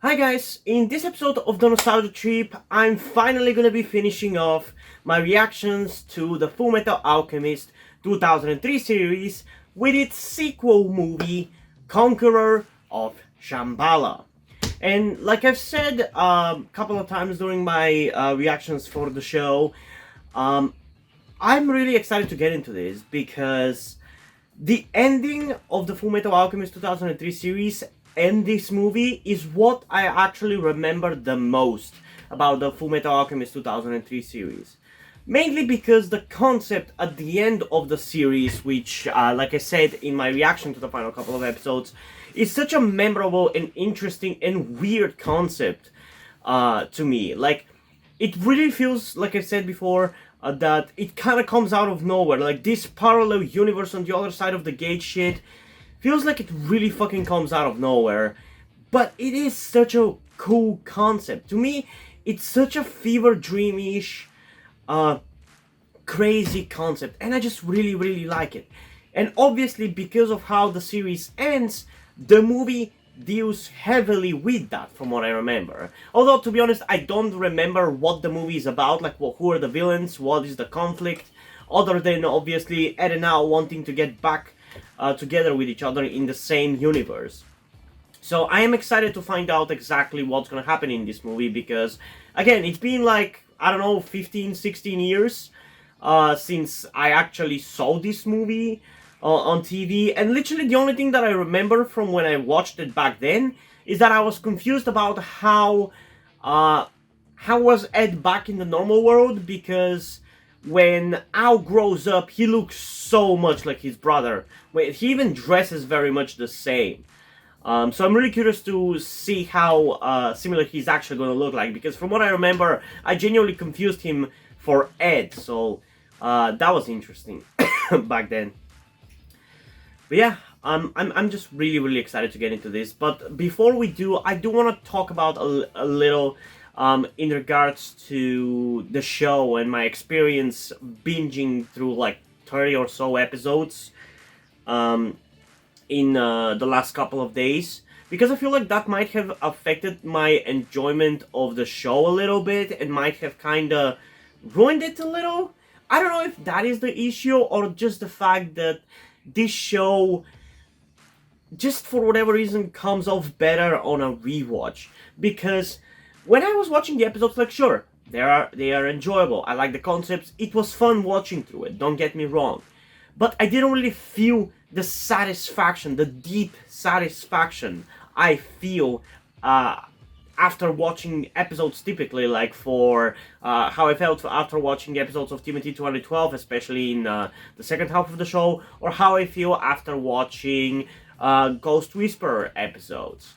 Hi guys, in this episode of the Nostalgia Trip, I'm finally gonna be finishing off my reactions to the Fullmetal Alchemist 2003 series with its sequel movie, Conqueror of Shamballa. And like I've said a couple of times during my reactions for the show, um, I'm really excited to get into this because the ending of the Fullmetal Alchemist 2003 series and this movie is what I actually remember the most about the Fullmetal Alchemist 2003 series. Mainly because the concept at the end of the series, which, like I said in my reaction to the final couple of episodes, is such a memorable and interesting and weird concept to me. Like, it really feels, like I said before, that it kind of comes out of nowhere. Like, this parallel universe on the other side of the gate shit feels like it really fucking comes out of nowhere. But it is such a cool concept. To me, it's such a fever dreamish, crazy concept. And I just really, really like it. And obviously, because of how the series ends, the movie deals heavily with that, from what I remember. Although, to be honest, I don't remember what the movie is about, like who are the villains, what is the conflict, other than obviously Ed and Al wanting to get back together with each other in the same universe. So I am excited to find out exactly what's gonna happen in this movie because, again, it's been like, I don't know, 15, 16 years since I actually saw this movie on TV, and literally the only thing that I remember from when I watched it back then is that I was confused about how was Ed back in the normal world, because when Al grows up, he looks so much like his brother. He even dresses very much the same. So I'm really curious to see how similar he's actually going to look like, because from what I remember, I genuinely confused him for Ed, so that was interesting back then. But yeah, I'm just really, really excited to get into this. But before we do, I do want to talk about a little in regards to the show and my experience binging through like 30 or so episodes in the last couple of days. Because I feel like that might have affected my enjoyment of the show a little bit and might have kind of ruined it a little. I don't know if that is the issue or just the fact that this show, just for whatever reason, comes off better on a rewatch. Because when I was watching the episodes, like, sure, they are enjoyable. I like the concepts. It was fun watching through it, don't get me wrong. But I didn't really feel the satisfaction, the deep satisfaction I feel after watching episodes, typically, like for how I felt after watching the episodes of Timothy 212, especially in the second half of the show, or how I feel after watching Ghost Whisperer episodes.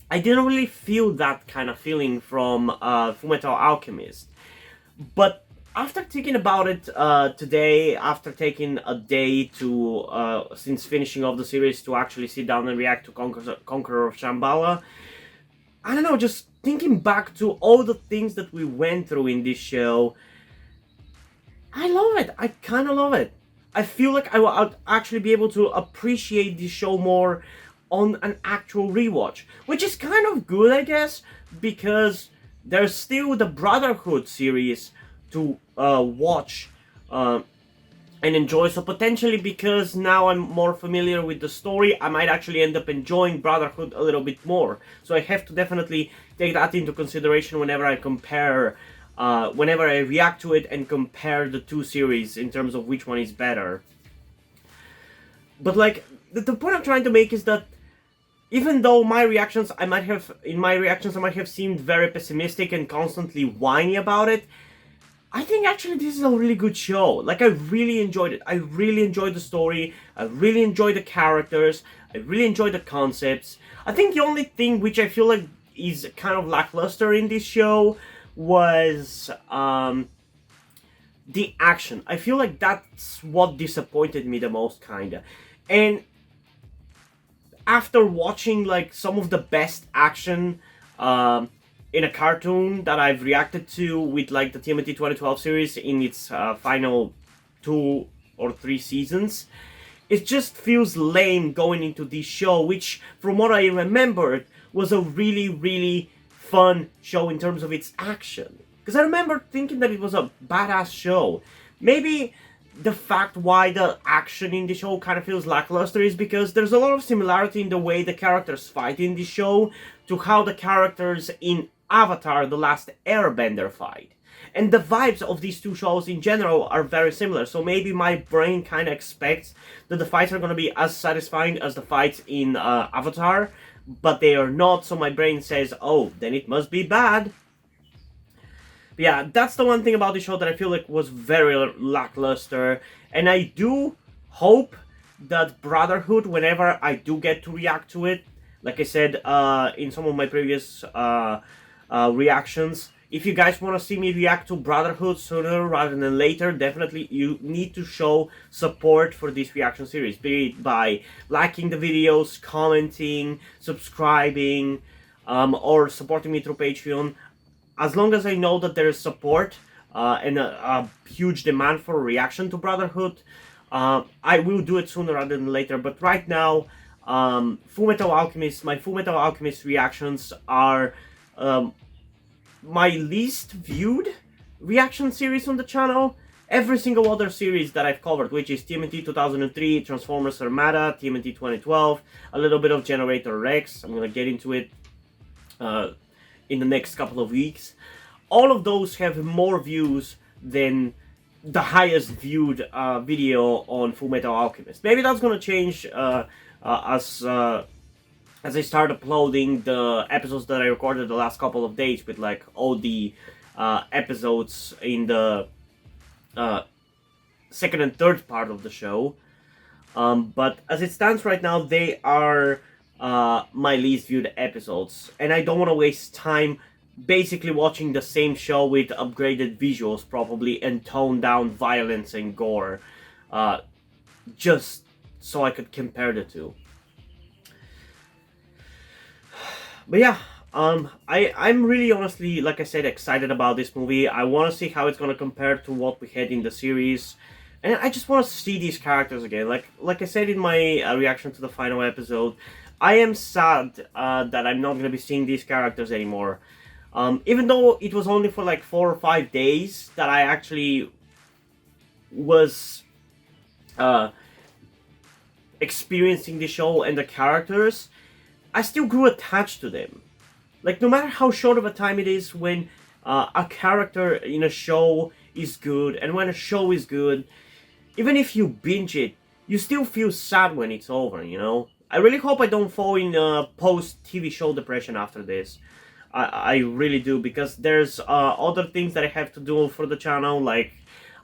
I didn't really feel that kind of feeling from Fullmetal Alchemist. But after thinking about it today, after taking a day to, since finishing off the series, to actually sit down and react to Conqueror of Shamballa, I don't know, just thinking back to all the things that we went through in this show, I love it. I kind of love it. I feel like I will actually be able to appreciate this show more on an actual rewatch, which is kind of good, I guess, because there's still the Brotherhood series to watch and enjoy. So potentially, because now I'm more familiar with the story, I might actually end up enjoying Brotherhood a little bit more. So I have to definitely take that into consideration whenever I compare, whenever I react to it and compare the two series in terms of which one is better. But like, the point I'm trying to make is that even though in my reactions I might have seemed very pessimistic and constantly whiny about it, I think actually this is a really good show. Like, I really enjoyed it. I really enjoyed the story. I really enjoyed the characters. I really enjoyed the concepts. I think the only thing which I feel like is kind of lackluster in this show was the action. I feel like that's what disappointed me the most, kinda. And after watching like some of the best action in a cartoon that I've reacted to with like the Timothy 2012 series in its final 2 or 3 seasons, it just feels lame going into this show, which from what I remembered was a really, really fun show in terms of its action. Because I remember thinking that it was a badass show. Maybe the fact why the action in the show kind of feels lackluster is because there's a lot of similarity in the way the characters fight in the show to how the characters in Avatar: The Last Airbender fight. And the vibes of these two shows in general are very similar, so maybe my brain kind of expects that the fights are going to be as satisfying as the fights in Avatar, but they are not, so my brain says, oh, then it must be bad. But yeah, that's the one thing about the show that I feel like was very lackluster, and I do hope that Brotherhood, whenever I do get to react to it, like I said in some of my previous reactions, if you guys want to see me react to Brotherhood sooner rather than later, definitely you need to show support for this reaction series. Be it by liking the videos, commenting, subscribing, or supporting me through Patreon. As long as I know that there is support and a huge demand for a reaction to Brotherhood, I will do it sooner rather than later. But right now, Fullmetal Alchemist, my Fullmetal Alchemist reactions are my least viewed reaction series on the channel. Every single other series that I've covered, which is TMNT 2003, Transformers Armada, TMNT 2012, a little bit of Generator Rex, I'm gonna get into it in the next couple of weeks. All of those have more views than the highest viewed video on Fullmetal Alchemist. Maybe that's gonna change as I start uploading the episodes that I recorded the last couple of days, with like all the episodes in the second and third part of the show. But as it stands right now, they are my least viewed episodes, and I don't want to waste time basically watching the same show with upgraded visuals probably and toned down violence and gore, just so I could compare the two. But yeah, I'm really honestly, like I said, excited about this movie. I want to see how it's going to compare to what we had in the series. And I just want to see these characters again. Like I said in my reaction to the final episode, I am sad that I'm not going to be seeing these characters anymore. Even though it was only for like 4 or 5 days that I actually was experiencing the show and the characters, I still grew attached to them. Like, no matter how short of a time it is when a character in a show is good, and when a show is good, even if you binge it, you still feel sad when it's over, you know? I really hope I don't fall in post-TV show depression after this. I really do, because there's other things that I have to do for the channel, like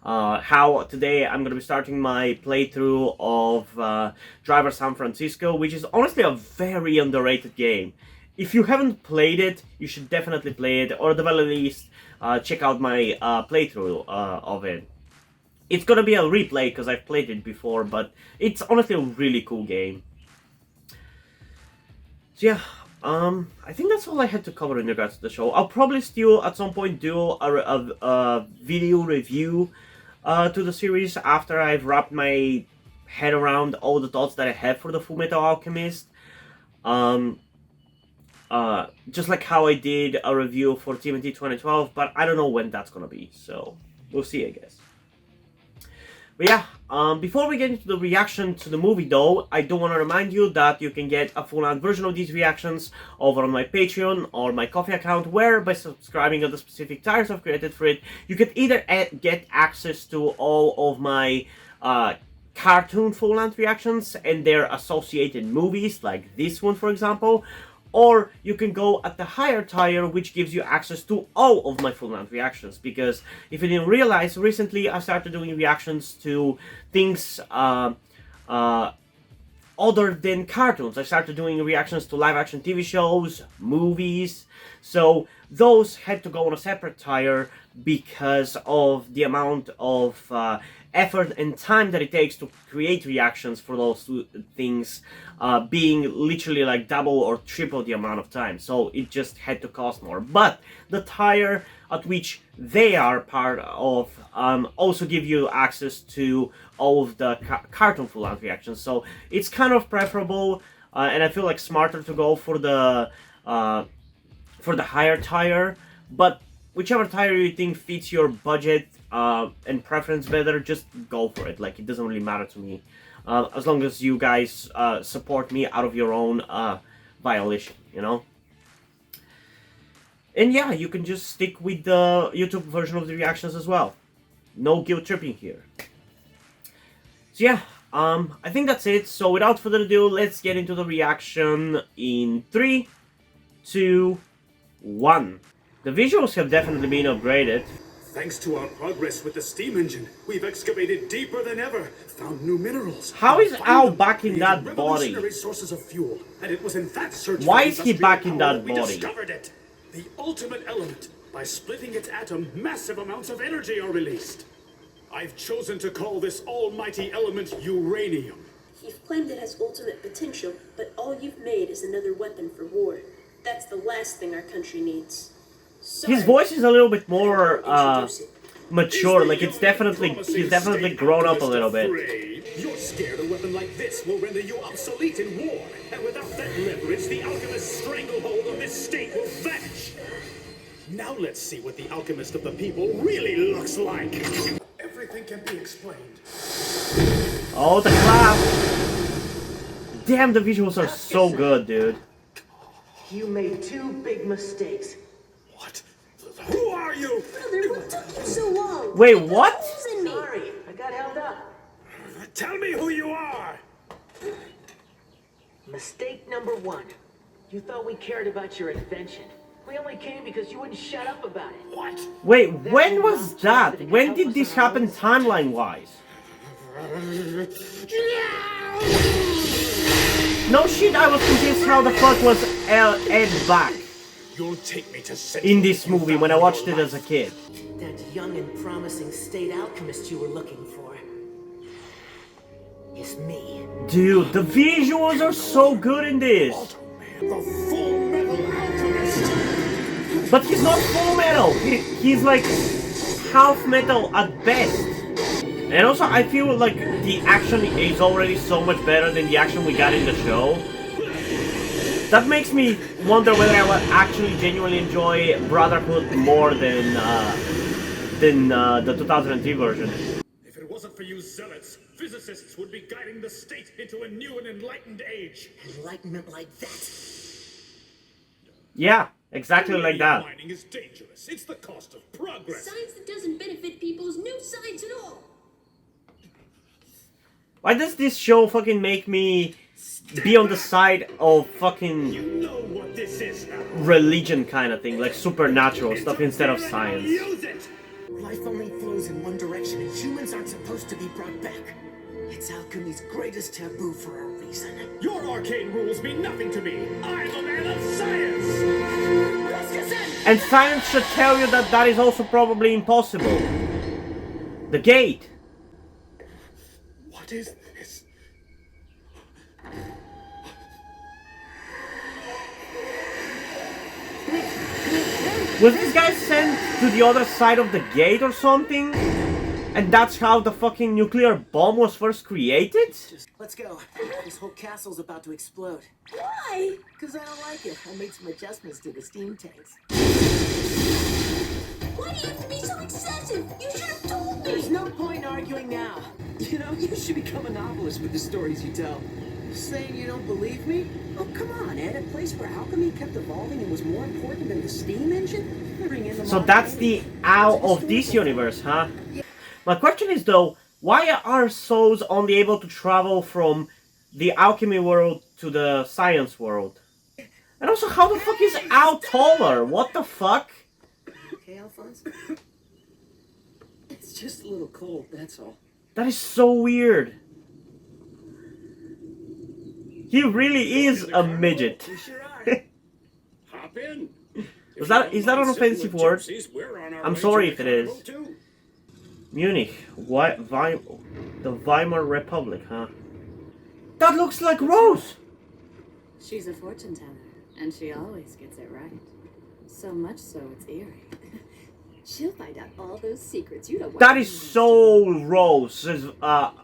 how today I'm going to be starting my playthrough of Driver San Francisco, which is honestly a very underrated game. If you haven't played it, you should definitely play it, or at the very least check out my playthrough of it. It's going to be a replay because I've played it before, but it's honestly a really cool game. So yeah, I think that's all I had to cover in regards to the show. I'll probably still at some point do a video review to the series after I've wrapped my head around all the thoughts that I have for the Fullmetal Alchemist. Just like how I did a review for TMNT 2012, but I don't know when that's gonna be, so we'll see, I guess. But yeah, before we get into the reaction to the movie though, I do want to remind you that you can get a full-length version of these reactions over on my Patreon or my Ko-fi account, where by subscribing to the specific tiers I've created for it, you can either get access to all of my cartoon full-length reactions and their associated movies, like this one for example, or you can go at the higher tier, which gives you access to all of my full-length reactions. Because if you didn't realize, recently I started doing reactions to things other than cartoons. I started doing reactions to live-action TV shows, movies. So those had to go on a separate tier because of the amount of effort and time that it takes to create reactions for those two things, being literally like double or triple the amount of time. So it just had to cost more. But the tier at which they are part of also give you access to all of the cartoon full-length reactions. So it's kind of preferable, and I feel like smarter to go for the for the higher tier, but whichever tier you think fits your budget and preference better, just go for it. Like, it doesn't really matter to me, as long as you guys support me out of your own violation, you know. And yeah, you can just stick with the YouTube version of the reactions as well. No guilt tripping here. So yeah, I think that's it. So without further ado, let's get into the reaction in 3, 2, 1. The visuals have definitely been upgraded. Thanks to our progress with the steam engine, we've excavated deeper than ever, found new minerals. How is Al back in that body? Revolutionary sources of fuel, and it was in that search Why for is he back in that we body? discovered it. The ultimate element. By splitting its atom, massive amounts of energy are released. I've chosen to call this almighty element uranium. You've claimed it has ultimate potential, but all you've made is another weapon for war. That's the last thing our country needs. Sorry. His voice is a little bit more mature. Like, he's definitely grown up a little bit. You're scared a weapon like this will render you obsolete in war, and without that leverage, the alchemist's stranglehold on this state will vanish. Now let's see what the alchemist of the people really looks like. Everything can be explained. Oh, the clap! Damn, the visuals are so good, dude. You made 2 big mistakes. What? Who are you? Brother, what took you so long? Wait, what? Sorry, I got held up. Tell me who you are. Mistake number 1. You thought we cared about your invention. We only came because you wouldn't shut up about it. What? Wait, when was that? When did this happen timeline-wise? No shit, I was confused how the fuck was Ed back You'll take me to in this movie when I watched it as a kid. That young and promising state alchemist you were looking for is me. Dude, the visuals are so good in this. The Fullmetal Alchemist. But he's not full metal. He's like half metal at best. And also, I feel like the action is already so much better than the action we got in the show. That makes me wonder whether I will actually genuinely enjoy Brotherhood more than the 2003 version. If it wasn't for you zealots, physicists would be guiding the state into a new and enlightened age. Enlightenment like that. Yeah, exactly like that. Mining is dangerous. It's the cost of progress. Science that doesn't benefit people is no science at all. Why does this show fucking make me be on the side of fucking You know what this is now. religion kind of thing, like supernatural stuff instead of science? Use it. Life only flows in one direction and humans aren't supposed to be brought back. It's alchemy's greatest taboo for a reason. Your arcane rules mean nothing to me. I'm a man of science. And science should tell you that that is also probably impossible. The gate. What is this? Was this guy sent to the other side of the gate or something? And that's how the fucking nuclear bomb was first created? Let's go. This whole castle's about to explode. Why? Because I don't like it. I made some adjustments to the steam tanks. Why do you have to be so excessive? You should have told me. There's no point in arguing now. You know, you should become a novelist with the stories you tell. Saying you don't believe me? Oh, come on, Ed. A place where alchemy kept evolving and was more important than the steam engine? Bring in the So that's the Al of this universe, huh? My question is though, why are souls only able to travel from the alchemy world to the science world? And also, how the fuck is Al taller? What the fuck? Okay, Alphonse? It's just a little cold, that's all. That is so weird. He really is a midget. You sure are. Hop in. Is that an offensive word? I'm sorry if it is. Munich, the Weimar Republic, huh? That looks like Rose! She's a fortune teller, and she always gets it right. So much so it's eerie. She'll find out all those secrets you don't want. That is so Rose's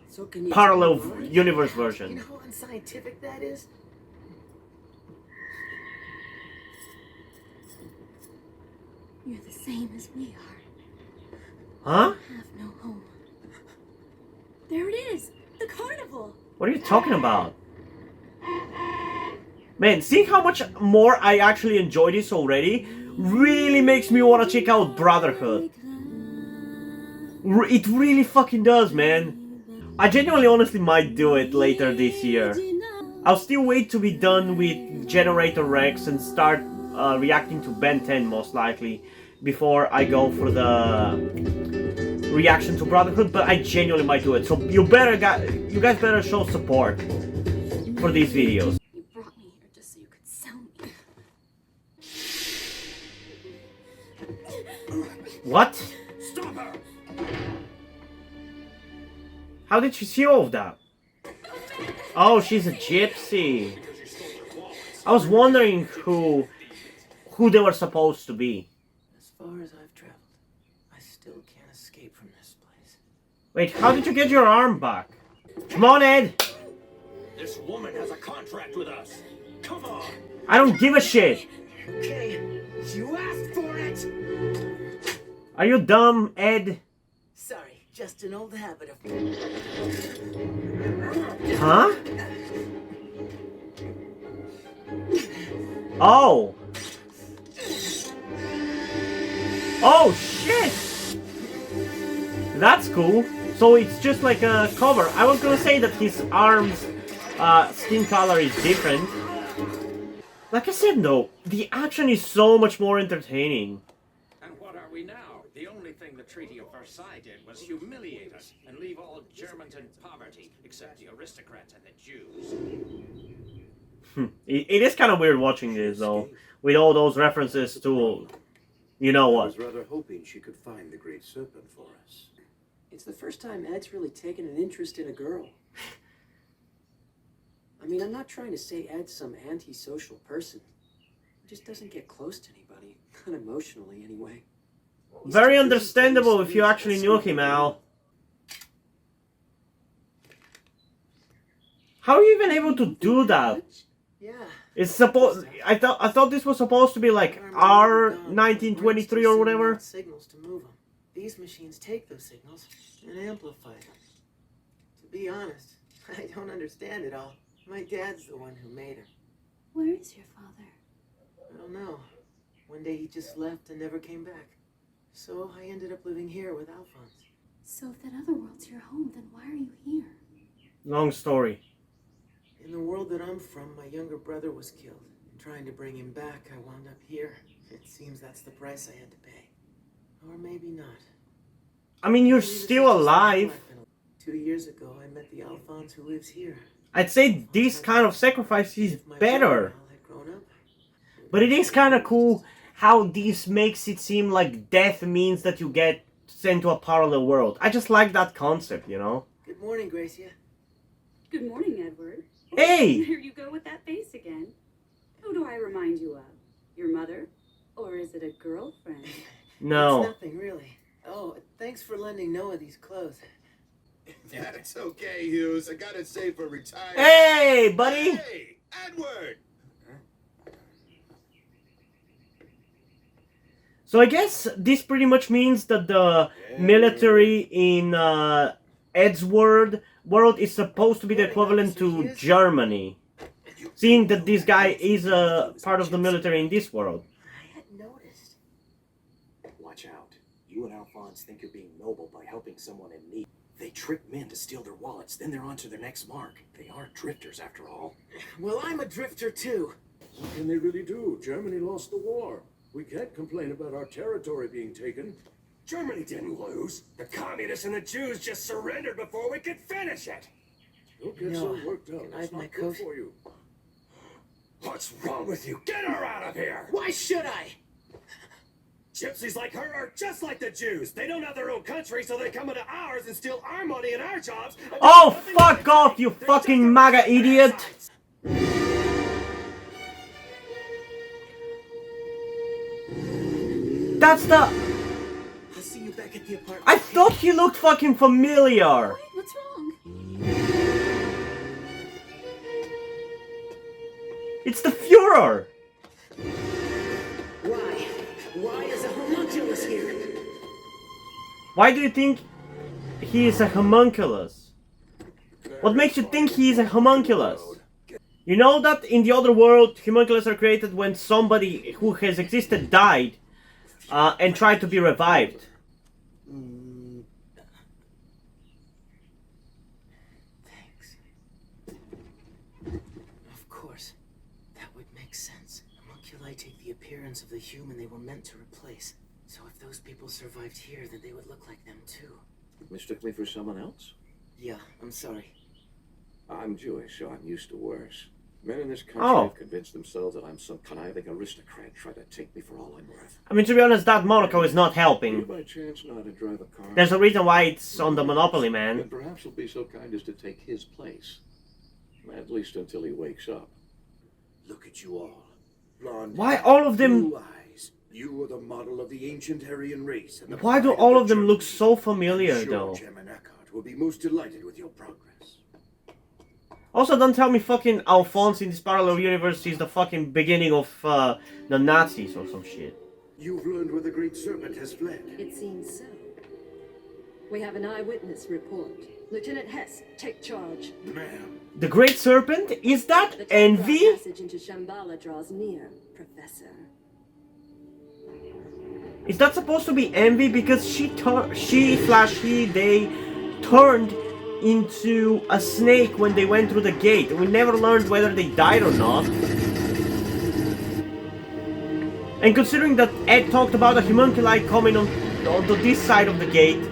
So can you parallel tell me why? universe You version. know how unscientific that is? You're the same as we are. Huh? You have no home. There it is! The carnival! What are you talking about? Man, seeing how much more I actually enjoy this already really makes me want to check out Brotherhood. It really fucking does, man. I genuinely honestly might do it later this year. I'll still wait to be done with Generator Rex and start reacting to Ben 10 most likely before I go for the reaction to Brotherhood, but I genuinely might do it. So you guys better show support for these videos. You brought me here just so you could sell me. What? Stop her! How did she see all of that? Oh, she's a gypsy. I was wondering who they were supposed to be. As far as I've traveled, I still can't escape from this place. Wait, how did you get your arm back? Come on, Ed. This woman has a contract with us. Come on! I don't give a shit. Okay, you asked for it! Are you dumb, Ed? Sorry, just an old habit of... Huh? Oh. Oh, shit. That's cool. So it's just like a cover. I was gonna say that his arm's skin color is different. Like I said though, the action is so much more entertaining. And what are we now? The only thing the Treaty of Versailles did was humiliate us and leave all Germans in poverty, except the aristocrats and the Jews. It is kind of weird watching this though, with all those references to, you know I what. was rather hoping she could find the Great Serpent for us. It's the first time Ed's really taken an interest in a girl. I mean, I'm not trying to say Ed's some antisocial person. He just doesn't get close to anybody. Not emotionally, anyway. Very understandable if you actually knew him, Al. How are you even able to do that? Yeah. It's supposed. I thought this was supposed to be like R1923 or whatever. Signals to move them. These machines take those signals and amplify them. To be honest, I don't understand it all. My dad's the one who made her. Where is your father? I don't know. One day he just left and never came back. So I ended up living here with Alphonse. So if that other world's your home, then why are you here? Long story. In the world that I'm from, my younger brother was killed. In trying to bring him back, I wound up here. It seems that's the price I had to pay. Or maybe not. I mean, you're Maybe this still is just alive. life. 2 years ago, I met the Alphonse who lives here. I'd say this kind of sacrifice is If my better. brother Al had grown up, But it is kind of cool how this makes it seem like death means that you get sent to a parallel world. I just like that concept, you know? Good morning, Gracia. Good morning, Edward. Hey! There you go with that face again. Who do I remind you of? Your mother? Or is it a girlfriend? No. It's nothing, really. Oh, thanks for lending Noah these clothes. That's okay, Hughes. I got it saved for retirement. Hey, buddy! Hey, Edward! So I guess this pretty much means that the military in Ed's world is supposed to be the equivalent to Germany. Seeing that this guy is a part of the military in this world. I had noticed. Watch out. You and Alphonse think you're being noble by helping someone in need. They trick men to steal their wallets, then they're on to their next mark. They are drifters, after all. Well, I'm a drifter, too. What can they really do? Germany lost the war. We can't complain about our territory being taken. Germany didn't lose. The communists and the Jews just surrendered before we could finish it. Don't get No, so worked up. can I It's have my not good coat? for you. What's wrong with you? Get her out of here! Why should I? Gypsies like her are just like the Jews. They don't have their own country, so they come into ours and steal our money and our jobs. And Oh, nothing fuck they off, say. you They're fucking just MAGA idiot! parasites. That's the... I'll see you back at the apartment. I thought he looked fucking familiar! What's wrong? It's the Führer! Why? Why is a Why do you think he is a homunculus? What makes you think he is a homunculus? You know that in the other world, homunculus are created when somebody who has existed died and tried to be revived. Thanks. Of course. That would make sense. Homunculi take the appearance of the human they were meant to replace. So if those people survived here, then they would look like them too. Mistook me for someone else? Yeah, I'm sorry. I'm Jewish, so I'm used to worse. Men in this country Oh. have convinced themselves that I'm some conniving aristocrat trying to take me for all I'm worth. I mean, to be honest, that Monaco is not Do you helping. by chance know how to drive a car? There's a reason why it's on the Monopoly, Then man. perhaps he'll be so kind as to take his place. At least until he wakes up. Look at you all. Blonde Why hair, all of them- blue eyes. You are the model of the ancient Aryan race. And the Why do pride all the of them look Germans. so familiar, I'm sure though? Chairman Eckhart will be most delighted with your progress. Also, don't tell me fucking Alphonse in this parallel universe is the fucking beginning of the Nazis or some shit. You've learned where the Great Serpent has fled. It seems so. We have an eyewitness report. Lieutenant Hess, take charge. Ma'am, The Great Serpent? Is that The Envy? passage into Shamballa draws near, Professor. Is that supposed to be Envy? Because they turned into a snake when they went through the gate. We never learned whether they died or not. And considering that Ed talked about a homunculi coming onto this side of the gate,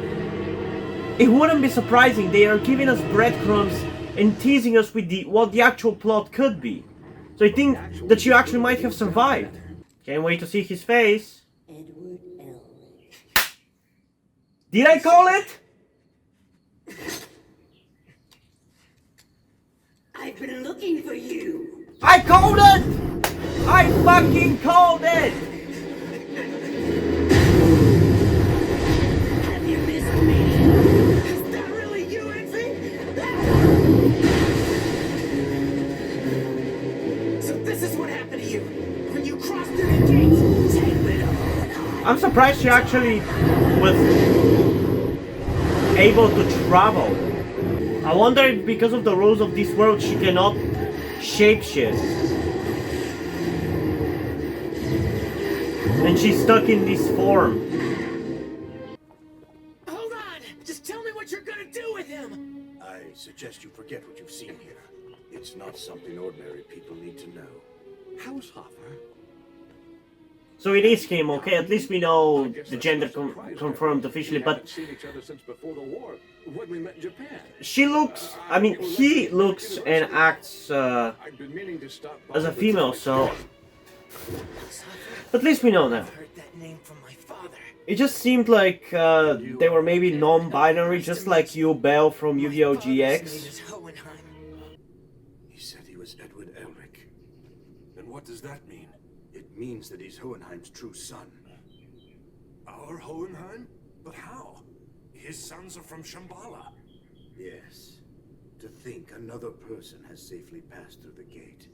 it wouldn't be surprising. They are giving us breadcrumbs and teasing us with what the actual plot could be. So I think that you actually might have survived. Can't wait to see his face. Edward Elric. Did I call it? I've been looking for you. I called it! I fucking called it! Have you missed me? Is that really you, Envy? So this is what happened to you when you crossed through the gates. Take me to Hohenheim. I'm surprised she actually was able to travel. I wonder if because of the rules of this world she cannot shapeshift. And she's stuck in this form. Hold on! Just tell me what you're gonna do with him! I suggest you forget what you've seen here. It's not something ordinary people need to know. How's Hoffer? So it is him, okay? At least we know the gender confirmed officially, We but haven't seen each other since before the war, when we met in Japan. she looks, I mean, he looks and acts I've been meaning to stop by as a but female, so at least we know that. I've heard that name from my father. It just seemed like they were maybe non-binary, just like you, Belle from Yu-Gi-Oh! My father's name GX. is Hohenheim. He said he was Edward Elric. And what does that mean? It means that he's Hohenheim's true son. Our Hohenheim? But how? His sons are from Shamballa. Yes. To think another person has safely passed through the gate.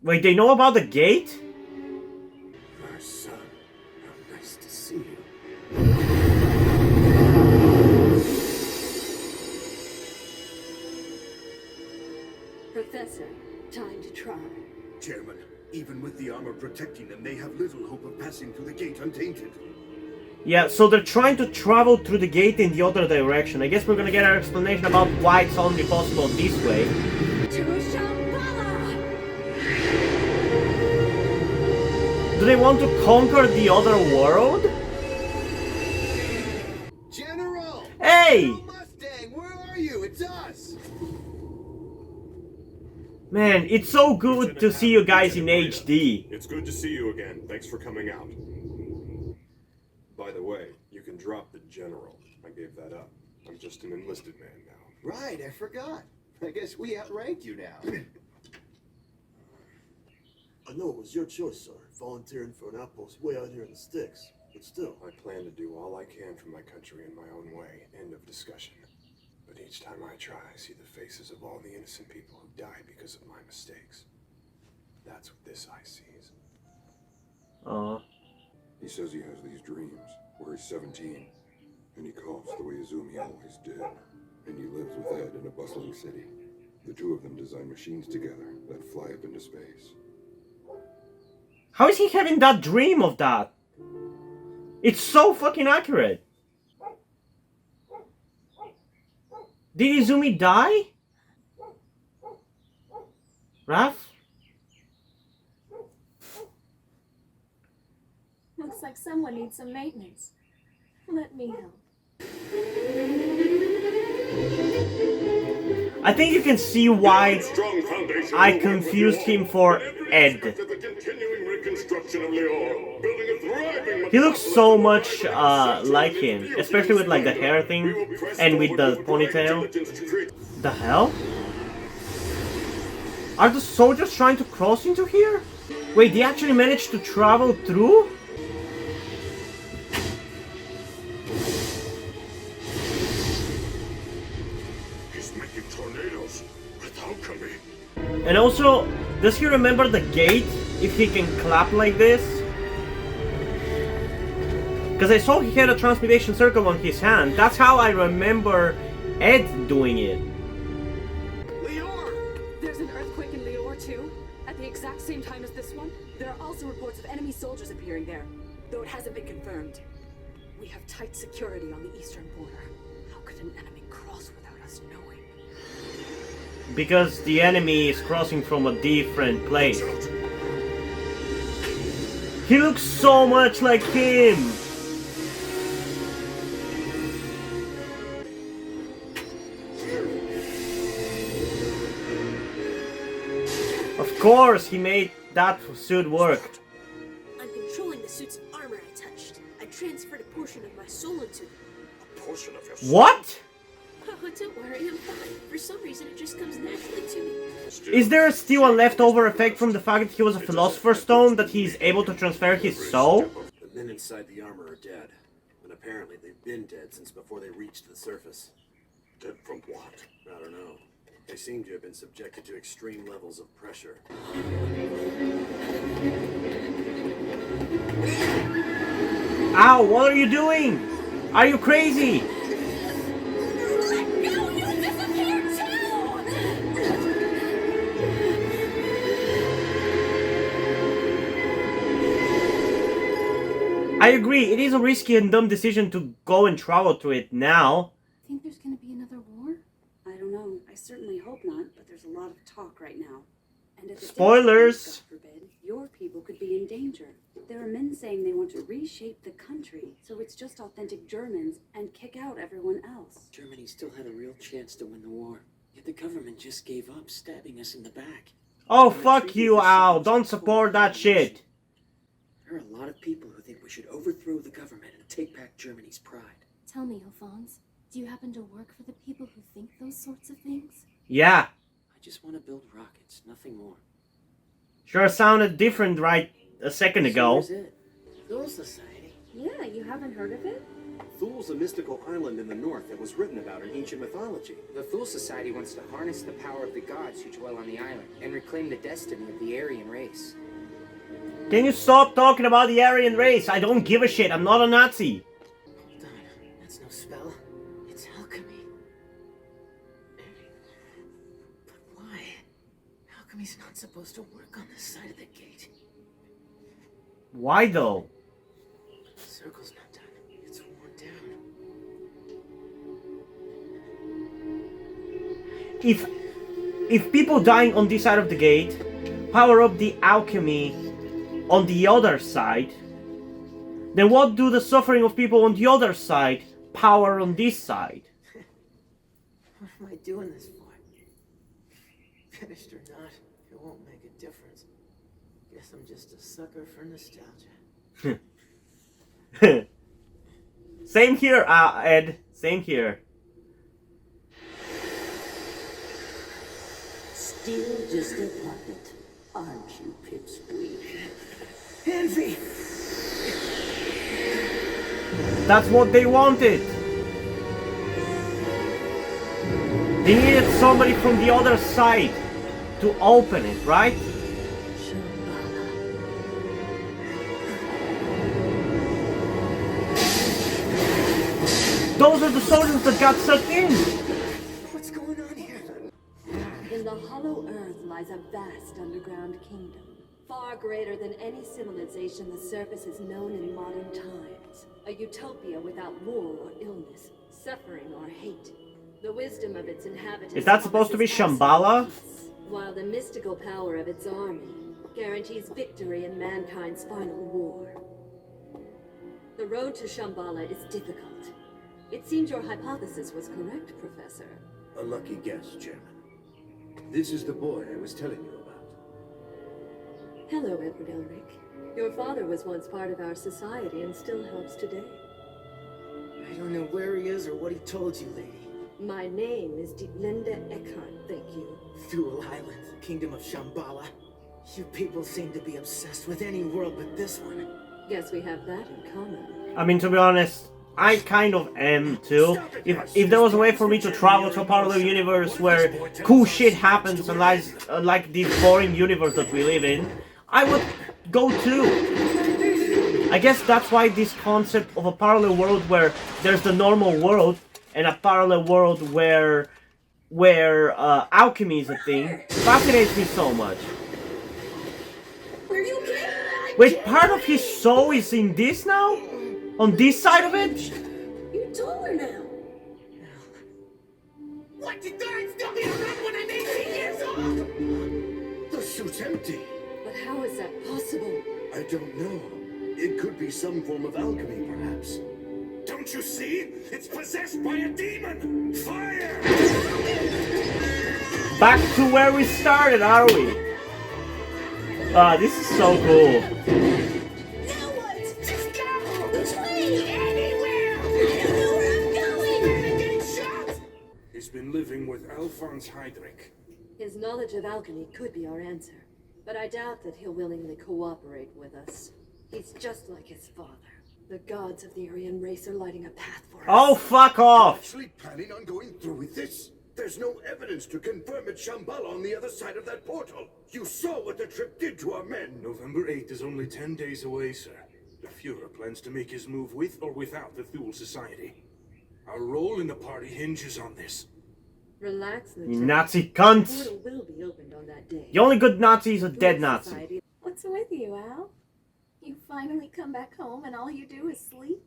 Wait, they know about the gate? My son, how nice to see you. Professor, time to try. Chairman, even with the armor protecting them, they have little hope of passing through the gate untainted. Yeah, so they're trying to travel through the gate in the other direction. I guess we're gonna get our explanation about why it's only possible this way. To Shambhala! Do they want to conquer the other world? General! Hey! Mustang, where are you? It's us! Man, it's so good to see you guys in HD. It's good to see you again. Thanks for coming out. By the way, you can drop the general. I gave that up. I'm just an enlisted man now. Right, I forgot. I guess we outrank you now. I know it was your choice, sir, volunteering for an outpost way out here in the sticks. But still, I plan to do all I can for my country in my own way. End of discussion. But each time I try, I see the faces of all the innocent people who died because of my mistakes. That's what this eye sees. He says he has these dreams where he's 17, and he coughs the way Izumi always did. And he lives with Ed in a bustling city. The two of them design machines together that fly up into space. How is he having that dream of that? It's so fucking accurate. Did Izumi die? Raph? Looks like someone needs some maintenance. Let me help. I think you can see why I confused him for Ed. He looks so much like him, especially with like the hair thing and with the ponytail. The hell? Are the soldiers trying to cross into here? Wait, they actually managed to travel through? And also, does he remember the gate if he can clap like this? Because I saw he had a transmutation circle on his hand. That's how I remember Ed doing it. There's an earthquake in Lior too, at the exact same time as this one. There are also reports of enemy soldiers appearing there, though it hasn't been confirmed. We have tight security on the eastern border. How could an enemy cross without us knowing? Because the enemy is crossing from a different place. He looks so much like him! Of course, he made that suit work. I'm controlling the suit's armor I touched. I transferred a portion of my soul into them. A portion of your soul? What? Oh, don't worry, I'm fine. For some reason, it just comes naturally to me. Is there still a leftover effect from the fact that he was a Philosopher's Stone, that he's able to transfer his soul? The men inside the armor are dead, and apparently they've been dead since before they reached the surface. Dead from what? I don't know. They seem to have been subjected to extreme levels of pressure. Ow, what are you doing? Are you crazy? I agree, it is a risky and dumb decision to go and travel through it now. Think there's gonna be another war? I don't know. I certainly hope not, but there's a lot of talk right now. And if it Spoilers! does, God forbid, your people could be in danger. There are men saying they want to reshape the country, so it's just authentic Germans, and kick out everyone else. Germany still had a real chance to win the war. Yet the government just gave up, stabbing us in the back. Oh, fuck you, Al. Don't support that shit. There are a lot of people who think we should overthrow the government and take back Germany's pride. Tell me, Alphonse, do you happen to work for the people who think those sorts of things? Yeah. I just want to build rockets, nothing more. Sure sounded different right a second ago. So where's it? Thule Society. Yeah, you haven't heard of it? Thule's a mystical island in the north that was written about in ancient mythology. The Thule Society wants to harness the power of the gods who dwell on the island and reclaim the destiny of the Aryan race. Can you stop talking about the Aryan race? I don't give a shit. I'm not a Nazi. Hold on. That's no spell. It's alchemy. But why? Alchemy's not supposed to work on this side of the gate. Why though? The circle's not done. It's worn down. If people dying on this side of the gate power up the alchemy on the other side, then what do the suffering of people on the other side power on this side? What am I doing this for? Finished or not, it won't make a difference. Guess I'm just a sucker for nostalgia. Same here, Ed. Same here. Still just a puppet, aren't you, Pipsqueak? Envy! That's what they wanted. They needed somebody from the other side to open it, right? Those are the soldiers that got sucked in! What's going on here? In the hollow earth lies a vast underground kingdom, far greater than any civilization the surface has known in modern times. A utopia without war or illness, suffering or hate. The wisdom of its inhabitants... Is that supposed to be Shamballa? While the mystical power of its army guarantees victory in mankind's final war. The road to Shamballa is difficult. It seems your hypothesis was correct, Professor. A lucky guess, Chairman. This is the boy I was telling you about. Hello, Edward Elric. Your father was once part of our society and still helps today. I don't know where he is or what he told you, lady. My name is Linda Eckhart, thank you. Thule Island, Kingdom of Shamballa. You people seem to be obsessed with any world but this one. Guess we have that in common. I mean, to be honest, I kind of am too. If there was a way for me to travel to a parallel universe where cool shit happens and like this boring universe that we live in, I would go too. I guess that's why this concept of a parallel world where there's the normal world and a parallel world where alchemy is a thing fascinates me so much. Wait, part of his soul is in this now? On this side of it? You're taller now. What? Did I still be around when I'm 18 years old? The suit's empty. But how is that possible? I don't know. It could be some form of alchemy, perhaps. Don't you see? It's possessed by a demon! Fire! Back to where we started, are we? Ah, this is so cool. Now what? Just go! Which way? Anywhere! I don't know where I'm going! I'm getting shot! He's been living with Alphonse Heydrich. His knowledge of alchemy could be our answer, but I doubt that he'll willingly cooperate with us. He's just like his father. The gods of the Aryan race are lighting a path for us. Oh, fuck off! Actually planning on going through with this? There's no evidence to confirm it's Shamballa on the other side of that portal. You saw what the trip did to our men. November 8th is only 10 days away, sir. The Fuhrer plans to make his move with or without the Thule Society. Our role in the party hinges on this. Relax, You Lieutenant. Nazi cunts! The portal will be opened on that day. The only good Nazi is a dead Nazi. What's with you, Al? You finally come back home and all you do is sleep?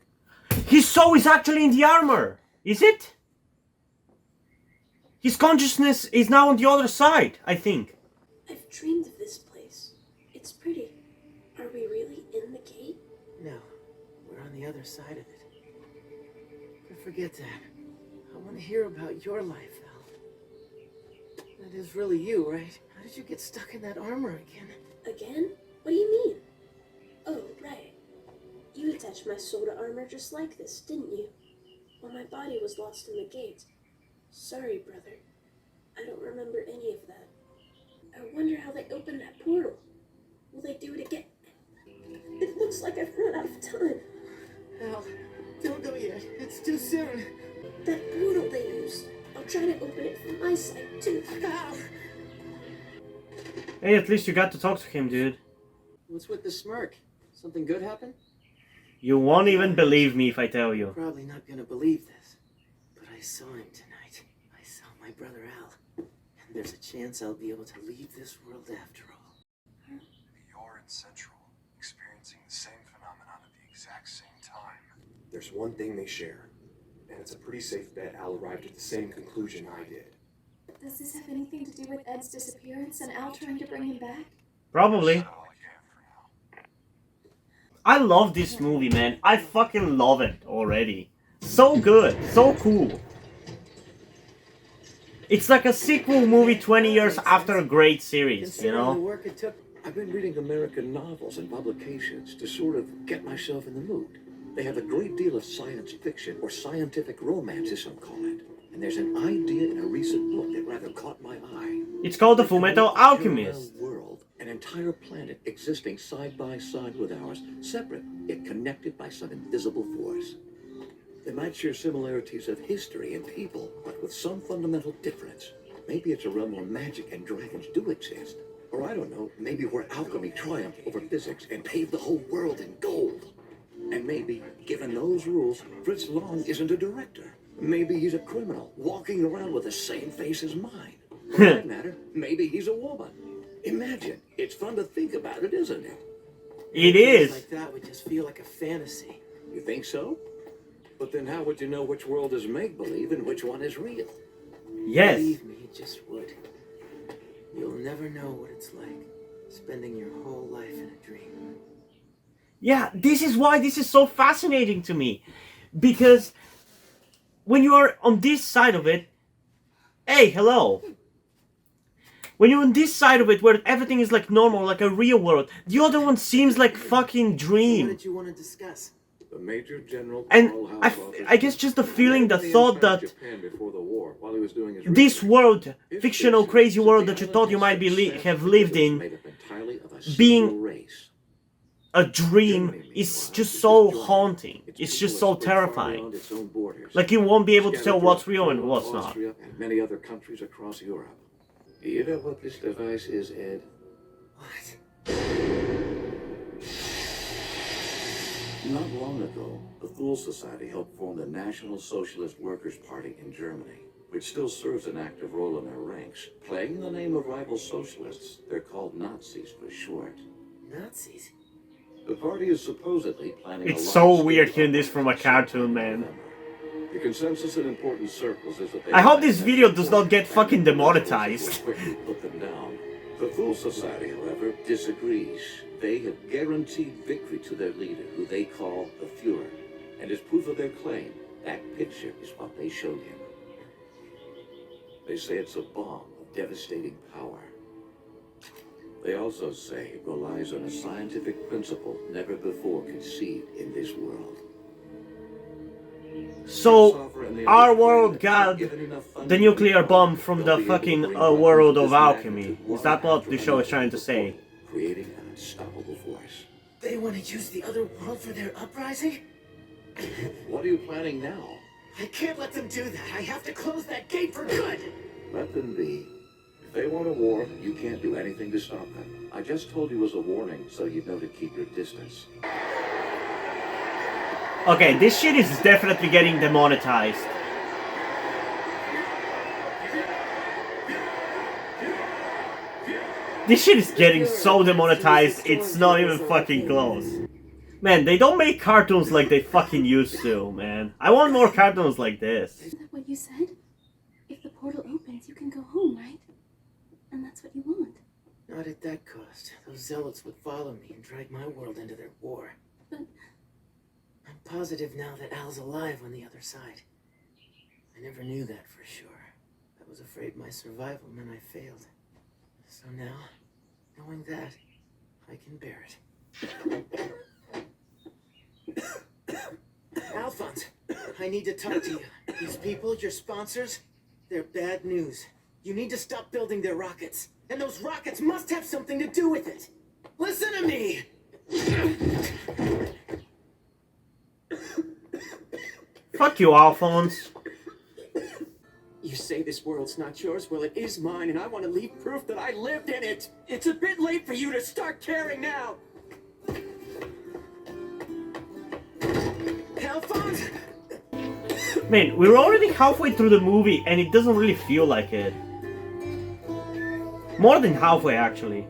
His soul is actually in the armor! Is it? His consciousness is now on the other side, I think. I've dreamed of this place. It's pretty. Are we really in the gate? No, we're on the other side of it. But forget that. I want to hear about your life, Al. That is really you, right? How did you get stuck in that armor again? Again? What do you mean? Oh, right. You attached my soul to armor just like this, didn't you? While my body was lost in the gate. Sorry, brother. I don't remember any of that. I wonder how they opened that portal. Will they do it again? It looks like I've run out of time. Al, don't go yet. It's too soon. That portal they used. I'll try to open it from my side, too. Al! Hey, at least you got to talk to him, dude. What's with the smirk? Something good happen? You won't even believe me if I tell you. Probably not gonna believe this. But I saw him tonight. I saw my brother Al. And there's a chance I'll be able to leave this world after all. You're in Central, experiencing the same phenomenon at the exact same time. There's one thing they share, and it's a pretty safe bet Al arrived at the same conclusion I did. Does this have anything to do with Ed's disappearance and Al trying to bring him back? Probably. I love this movie, man. I fucking love it already. So good. So cool. It's like a sequel movie 20 years after a great series, you know? The work it took. I've been reading American novels and publications to sort of get myself in the mood. They have a great deal of science fiction, or scientific romance as some call it. And there's an idea in a recent book that rather caught my eye. It's called the Fullmetal Alchemist. World, an entire planet existing side by side with ours, separate yet connected by some invisible force. They might share similarities of history and people, but with some fundamental difference. Maybe it's a realm where magic and dragons do exist. Or I don't know, maybe where alchemy triumphed over physics and paved the whole world in gold. And maybe, given those rules, Fritz Long isn't a director. Maybe he's a criminal, walking around with the same face as mine. For that matter, maybe he's a woman. Imagine. It's fun to think about it, isn't it? It is. Like that would just feel like a fantasy. You think so? But then how would you know which world is make-believe and which one is real? Yes. Believe me, it just would. You'll never know what it's like, spending your whole life in a dream. Yeah, this is why this is so fascinating to me. Because when you are on this side of it, hey, hello. When you're on this side of it, where everything is like normal, like a real world, the other one seems like fucking dream. What did you want to discuss? The Major General And I guess just the feeling, the thought that this world, fictional crazy world that you thought you might be have lived in, being a dream is just so haunting. It's just so terrifying. Like you won't be able to tell what's real and what's not. And many other countries across Europe. Do you know what this device is, Ed? What? Not long ago, the Thule Society helped form the National Socialist Workers' Party in Germany, which still serves an active role in their ranks. Playing in the name of rival socialists, they're called Nazis for short. Nazis? The party is supposedly planning It's so weird hearing this from a cartoon, man. The consensus in important circles is that I hope this video does not get fucking demonetized. quickly put them down. The Thule Society, however, disagrees. They have guaranteed victory to their leader, who they call the Fuhrer. And as proof of their claim, that picture is what they showed him. They say it's a bomb of devastating power. They also say it relies on a scientific principle never before conceived in this world. So, our world got the nuclear bomb from the fucking world of alchemy. Is that what the show is trying to say? Creating an unstoppable force. They want to use the other world for their uprising? What are you planning now? I can't let them do that. I have to close that gate for good. Let them be. If they want a war, you can't do anything to stop them. I just told you as a warning, so you know to keep your distance. Okay, this shit is definitely getting demonetized. This shit is getting so demonetized, it's not even fucking close. Man, they don't make cartoons like they fucking used to, man. I want more cartoons like this. Isn't that what you said? If the portal opens, you can go home, right? And that's what you want. Not at that cost. Those zealots would follow me and drag my world into their war. But I'm positive now that Al's alive on the other side. I never knew that for sure. I was afraid my survival meant I failed. So now, knowing that, I can bear it. Alphonse, I need to talk to you. These people, your sponsors, they're bad news. You need to stop building their rockets. And those rockets must have something to do with it. Listen to me! Fuck you, Alphonse. You say this world's not yours? Well, it is mine, and I want to leave proof that I lived in it. It's a bit late for you to start caring now. Alphonse! Man, we're already halfway through the movie and it doesn't really feel like it. More than halfway, actually.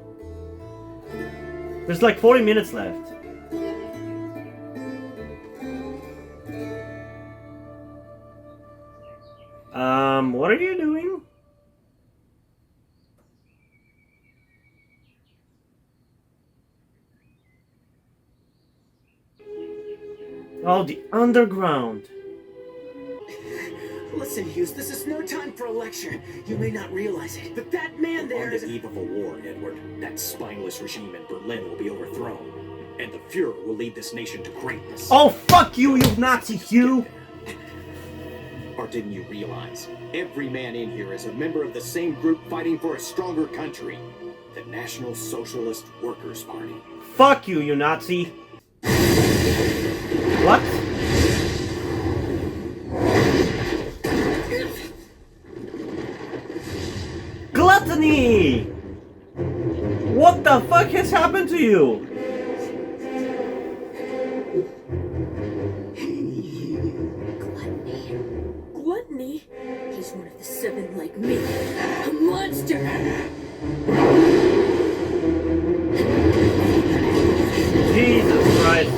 There's like 40 minutes left. What are you doing? Oh, the underground. Listen, Hughes, this is no time for a lecture. You may not realize it, but that man there On is... the eve of a war, Edward, that spineless regime in Berlin will be overthrown, and the Fuhrer will lead this nation to greatness. Oh, fuck you, you Nazi Hugh! Or didn't you realize? Every man in here is a member of the same group fighting for a stronger country. The National Socialist Workers' Party. Fuck you, you Nazi! What? Gluttony! What the fuck has happened to you? me, a monster! Jesus Christ.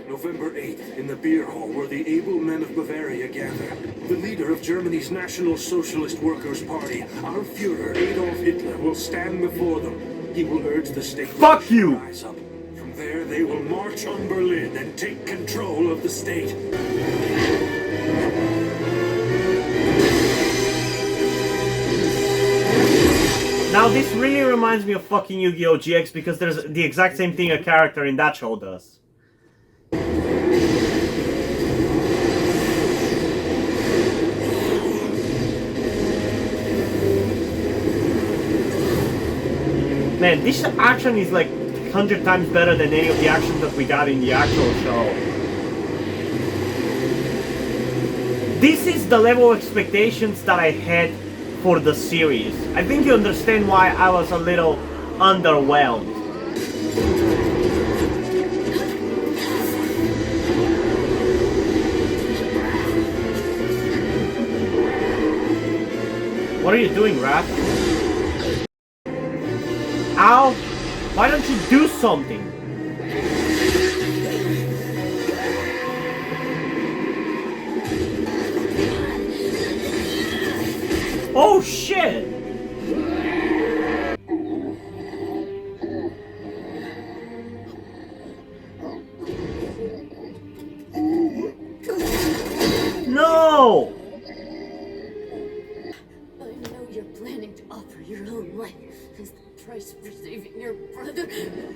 November 8th, in the beer hall where the able men of Bavaria gather. The leader of Germany's National Socialist Workers' Party, our Führer, Adolf Hitler, will stand before them. He will urge the state Fuck you! to rise up. From there, they will march on Berlin and take control of the state. Now this really reminds me of fucking Yu-Gi-Oh! GX because there's the exact same thing a character in that show does. Man, this action is like 100 times better than any of the action that we got in the actual show. This is the level of expectations that I had for the series. I think you understand why I was a little underwhelmed. What are you doing, Raph? Ow! Why don't you do something? Oh shit! No! I know you're planning to offer your own life as the price for saving your brother.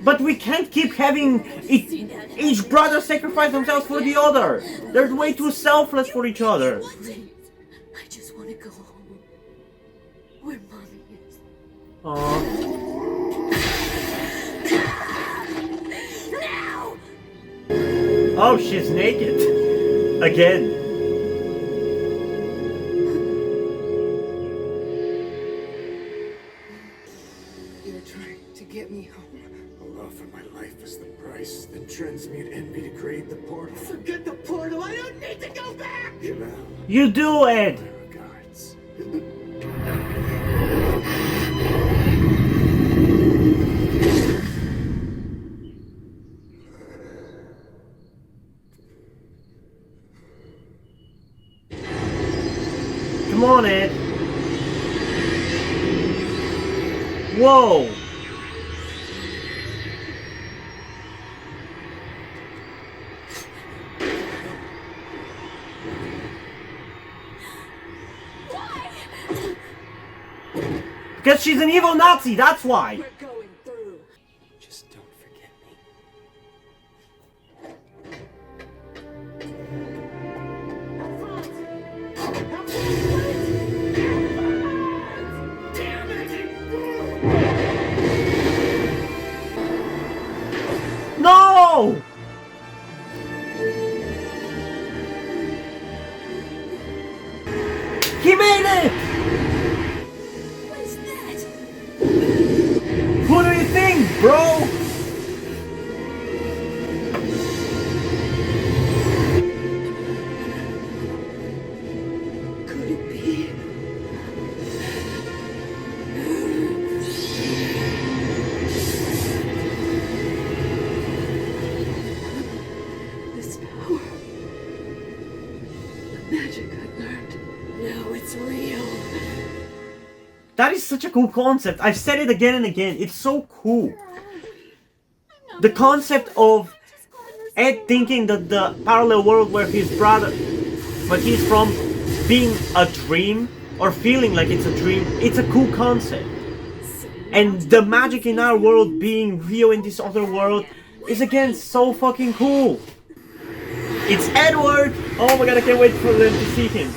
But we can't keep having each brother sacrifice themselves for the other. They're way too selfless for each other. Please, I just want to go home. Where Mommy is. Aww. Oh, she's naked. Again. You're trying to get me home. I'll offer my life as the price, then transmute envy to create the portal. Forget the portal. I don't need to go back. You know. You do, Ed. Regards. Come on, Ed. Whoa. Because she's an evil Nazi, that's why. We're going through. Just don't forget me. No! He made it! What's that? Who do you think, bro? Could it be? This power. The magic I learned. Now it's real. That is such a cool concept. I've said it again and again. It's so cool. The concept of Ed thinking that the parallel world where his brother, where he's from, being a dream or feeling like it's a dream, it's a cool concept. And the magic in our world being real in this other world is again so fucking cool. It's Edward! Oh my god, I can't wait for them to see him.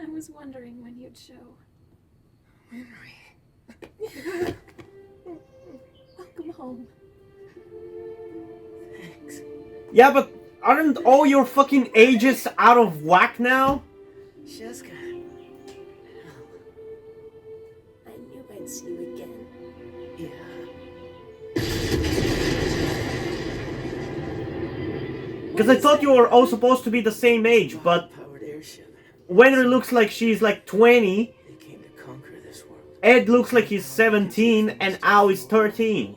I was wondering when you'd show. Henry. Welcome home. Thanks. Yeah, but aren't all your fucking ages out of whack now? Sheska. I knew I'd see you again. Yeah. Because I thought you were all supposed to be the same age, but Wenry looks like she's like 20, Ed looks like he's 17, and Ao is 13.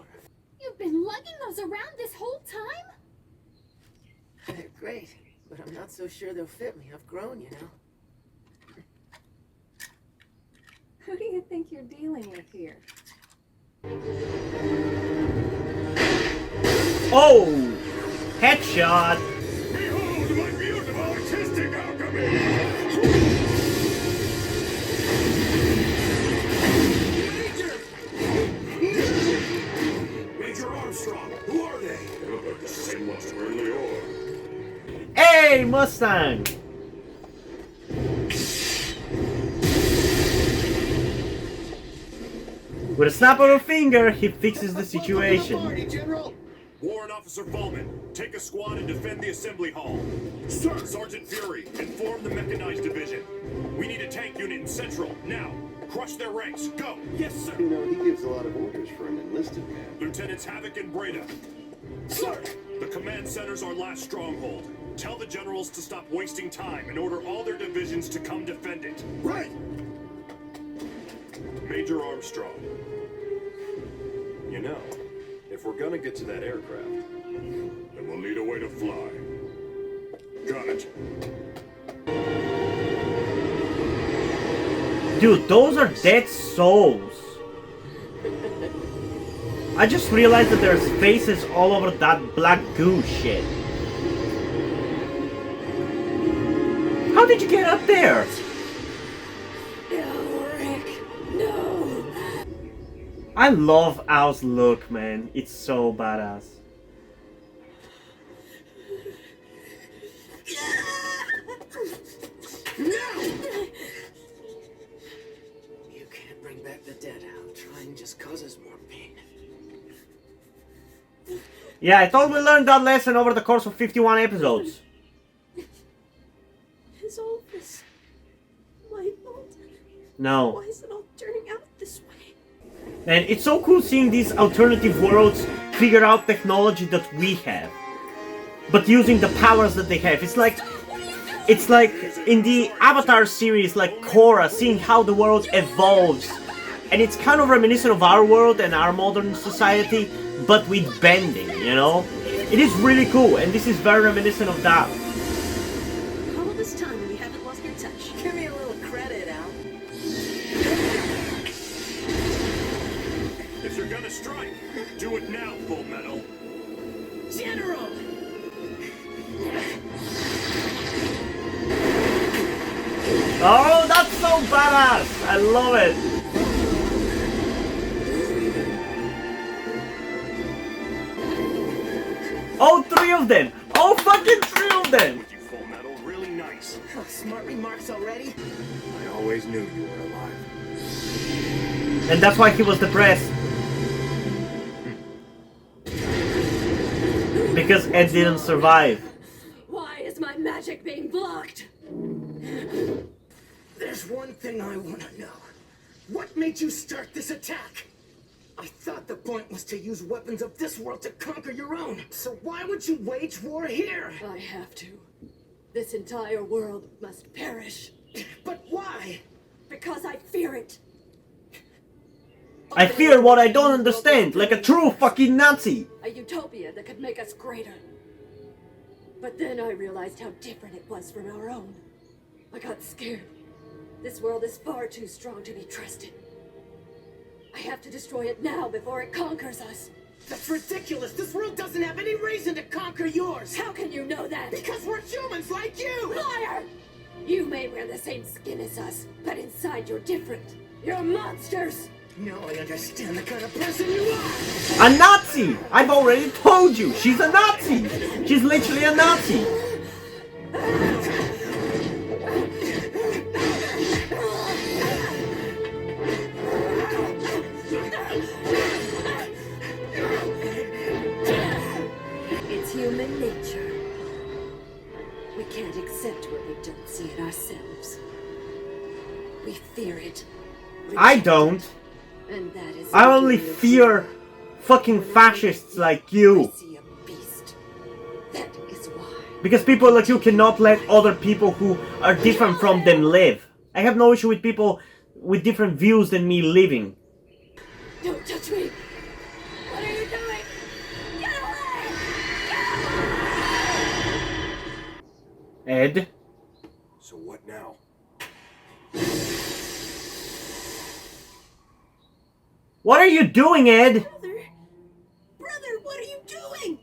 You've been lugging those around this whole time? They're great, but I'm not so sure they'll fit me. I've grown, you know. Who do you think you're dealing with here? Oh! Headshot! Behold my beautiful artistic alchemy! Major Armstrong, who are they? They look like the same ones we're in the ore. Hey, Mustang! With a snap of a finger, he fixes the situation. General! Warrant Officer Bowman, take a squad and defend the assembly hall. Sir! Sergeant Fury, inform the mechanized division. We need a tank unit in Central, now. Crush their ranks, go! Yes, sir! You know, he gives a lot of orders for an enlisted man. Lieutenants Havoc and Breda. Sir! The command center's our last stronghold. Tell the generals to stop wasting time and order all their divisions to come defend it. Right! Major Armstrong. You know, if we're gonna get to that aircraft, then we'll need a way to fly. Got it. Dude, those are dead souls. I just realized that there's faces all over that black goo shit. How did you get up there? No, Rick, no. I love Ao's look, man. It's so badass. You can't bring back the dead out. Trying just causes more pain. Yeah, I thought we learned that lesson over the course of 51 episodes. Is all this my fault? No. Why is it all turning out this way? And it's so cool seeing these alternative worlds figure out technology that we have, but using the powers that they have. It's like in the Avatar series, like Korra, seeing how the world evolves. And it's kind of reminiscent of our world and our modern society, but with bending, you know? It is really cool, and this is very reminiscent of that. All this time and you haven't lost your touch. Give me a little credit, Al. If you're gonna strike, do it now, Fullmetal. General! Oh, that's so badass! I love it! Oh, 3 of them! Oh, fucking 3 of them! With you, Fullmetal, really nice. Oh, smart remarks already? I always knew you were alive. And that's why he was depressed. Because Ed didn't survive. Why is my magic being blocked? There's one thing I want to know. What made you start this attack? I thought the point was to use weapons of this world to conquer your own. So why would you wage war here? I have to. This entire world must perish. But why? Because I fear it. I fear what I don't understand, like a true fucking Nazi. A utopia that could make us greater. But then I realized how different it was from our own. I got scared. This world is far too strong to be trusted. I have to destroy it now before it conquers us. That's ridiculous! This world doesn't have any reason to conquer yours! How can you know that? Because we're humans like you! Liar! You may wear the same skin as us, but inside you're different. You're monsters! Now I understand the kind of person you are! A Nazi! I've already told you, she's a Nazi! She's literally a Nazi! It's human nature. We can't accept what we don't see in ourselves. We fear it. I don't. And that is I only fear fucking fascists like you. I see a beast. That is why. Because people like you cannot let other people who are different from them live. I have no issue with people with different views than me living. Don't touch me! What are you doing? Get away! Ed? So what now? What are you doing, Ed? Brother, what are you doing?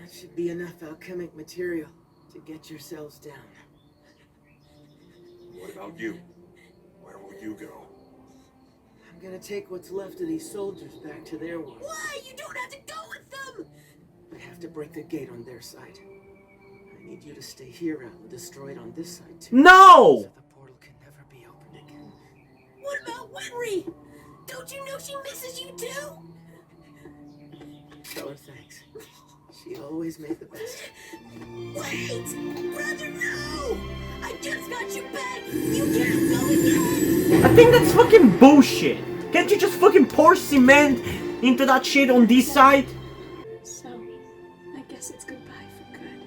That should be enough alchemic material to get yourselves down. What about you? Where will you go? I'm gonna take what's left of these soldiers back to their world. Why? You don't have to go with them! I have to break the gate on their side. I need you to stay here, Al, and destroy it on this side too. No! So the portal can never be opened again. What about Winry? Don't you know she misses you too? Tell her thanks. She always made the best. Wait! Brother, no! I just got you back! You can't go again! I think that's fucking bullshit. Can't you just fucking pour cement into that shit on this side? So, I guess it's goodbye for good.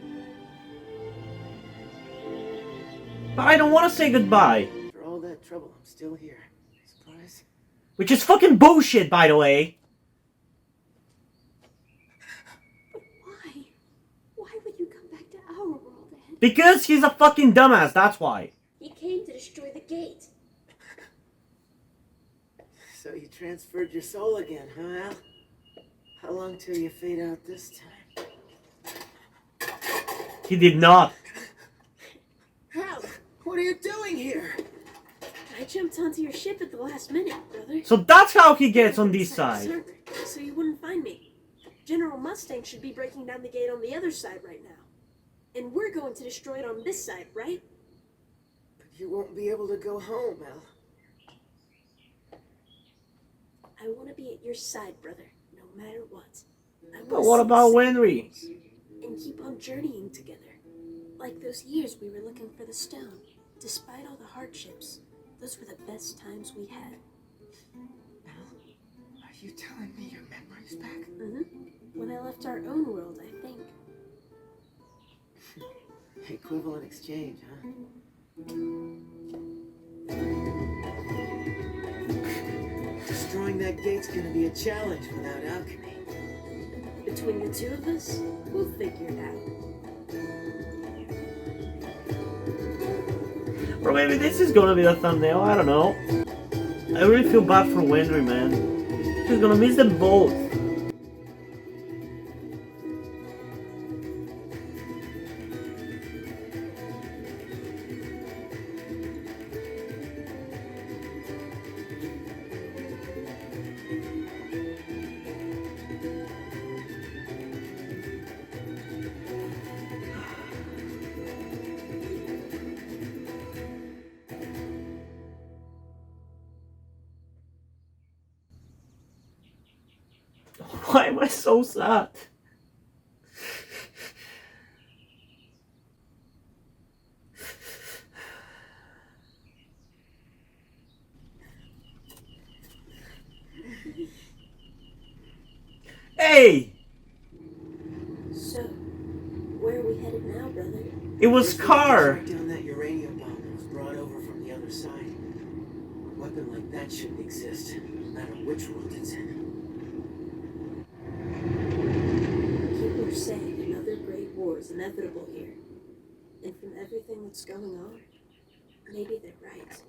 But I don't want to say goodbye. For all that trouble, I'm still here. Surprise? Which is fucking bullshit, by the way. Why? Why would you come back to our world, Ed? Because he's a fucking dumbass, that's why. He came to destroy the gate. So you transferred your soul again, huh, Al? How long till you fade out this time? He did not. Al, what are you doing here? I jumped onto your ship at the last minute, brother. So that's how he gets on this side. So you wouldn't find me. General Mustang should be breaking down the gate on the other side right now. And we're going to destroy it on this side, right? But you won't be able to go home, Al. I want to be at your side, brother, no matter what. But what about Winry? And keep on journeying together. Like those years we were looking for the stone. Despite all the hardships, those were the best times we had. Al, are you telling me your memory's back? Mm-hmm. When I left our own world, I think. Equivalent exchange, huh? Destroying that gate's gonna be a challenge without alchemy. Between the two of us, we'll figure it out. Or maybe this is gonna be the thumbnail, I don't know. I really feel bad for Winry, man. She's gonna miss them both. Why am I so sad? Hey! So, where are we headed now, brother? It was Car! Track down that uranium bomb that was brought over from the other side. A weapon like that shouldn't exist, no matter which world it's in. People are saying another great war is inevitable here. And from everything that's going on, maybe they're right.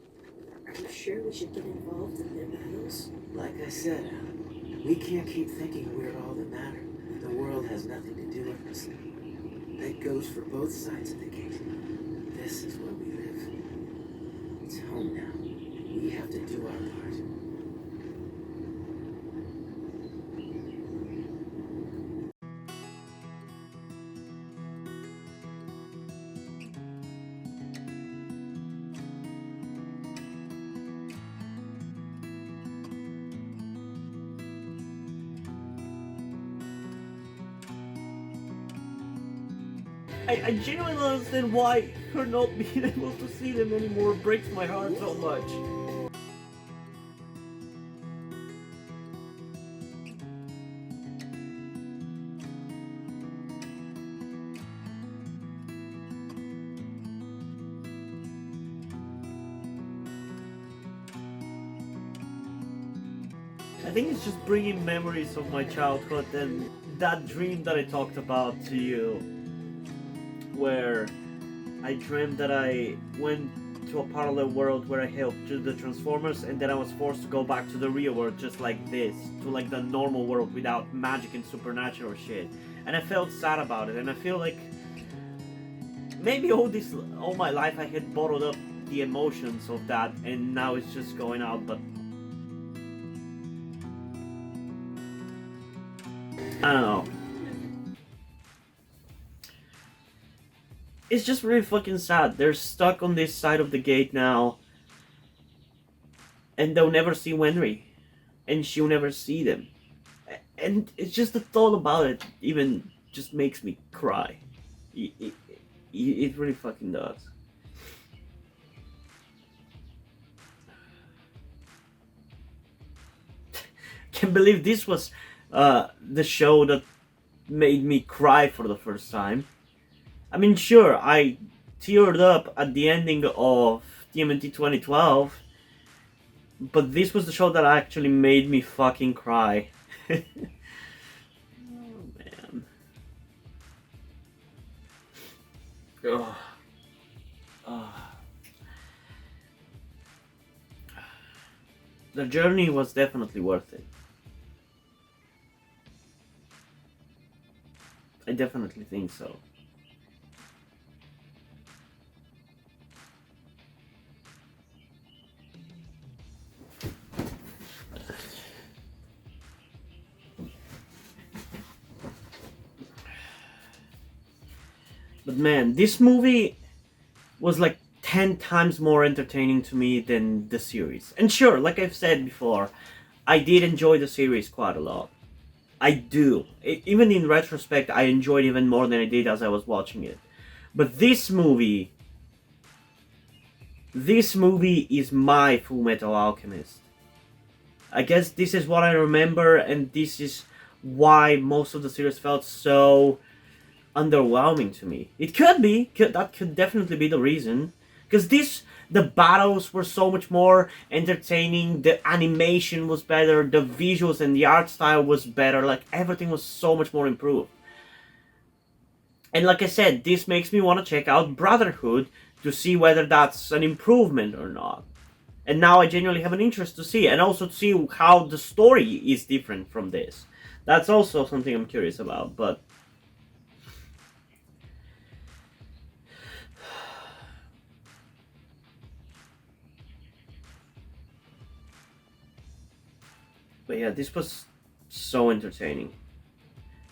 Are you sure we should get involved in their battles? Like I said, Al, we can't keep thinking we're all that matter. The world has nothing to do with us. That goes for both sides of the gate. This is where we live. It's home now. We have to do our part. I genuinely don't understand why her not being able to see them anymore breaks my heart so much. I think it's just bringing memories of my childhood and that dream that I talked about to you, where I dreamed that I went to a parallel world where I helped do the Transformers, and then I was forced to go back to the real world just like this, to like the normal world without magic and supernatural shit. And I felt sad about it, and I feel like maybe all my life I had bottled up the emotions of that, and now it's just going out, but I don't know. It's just really fucking sad. They're stuck on this side of the gate now, and they'll never see Wenry, and she'll never see them. And it's just the thought about it even just makes me cry. It really fucking does. Can't believe this was the show that made me cry for the first time. I mean, sure, I teared up at the ending of TMNT 2012, but this was the show that actually made me fucking cry. Oh, man. Ugh. Ugh. The journey was definitely worth it. I definitely think so. But man, this movie was like 10 times more entertaining to me than the series. And sure, like I've said before, I did enjoy the series quite a lot. I do. Even in retrospect, I enjoyed even more than I did as I was watching it. But this movie is my Fullmetal Alchemist. I guess this is what I remember, and this is why most of the series felt so underwhelming to me. It could be, that could definitely be the reason. Because the battles were so much more entertaining, the animation was better, the visuals and the art style was better, like everything was so much more improved. And like I said, this makes me want to check out Brotherhood to see whether that's an improvement or not. And now I genuinely have an interest to see, and also to see how the story is different from this. That's also something I'm curious about, but yeah, this was so entertaining.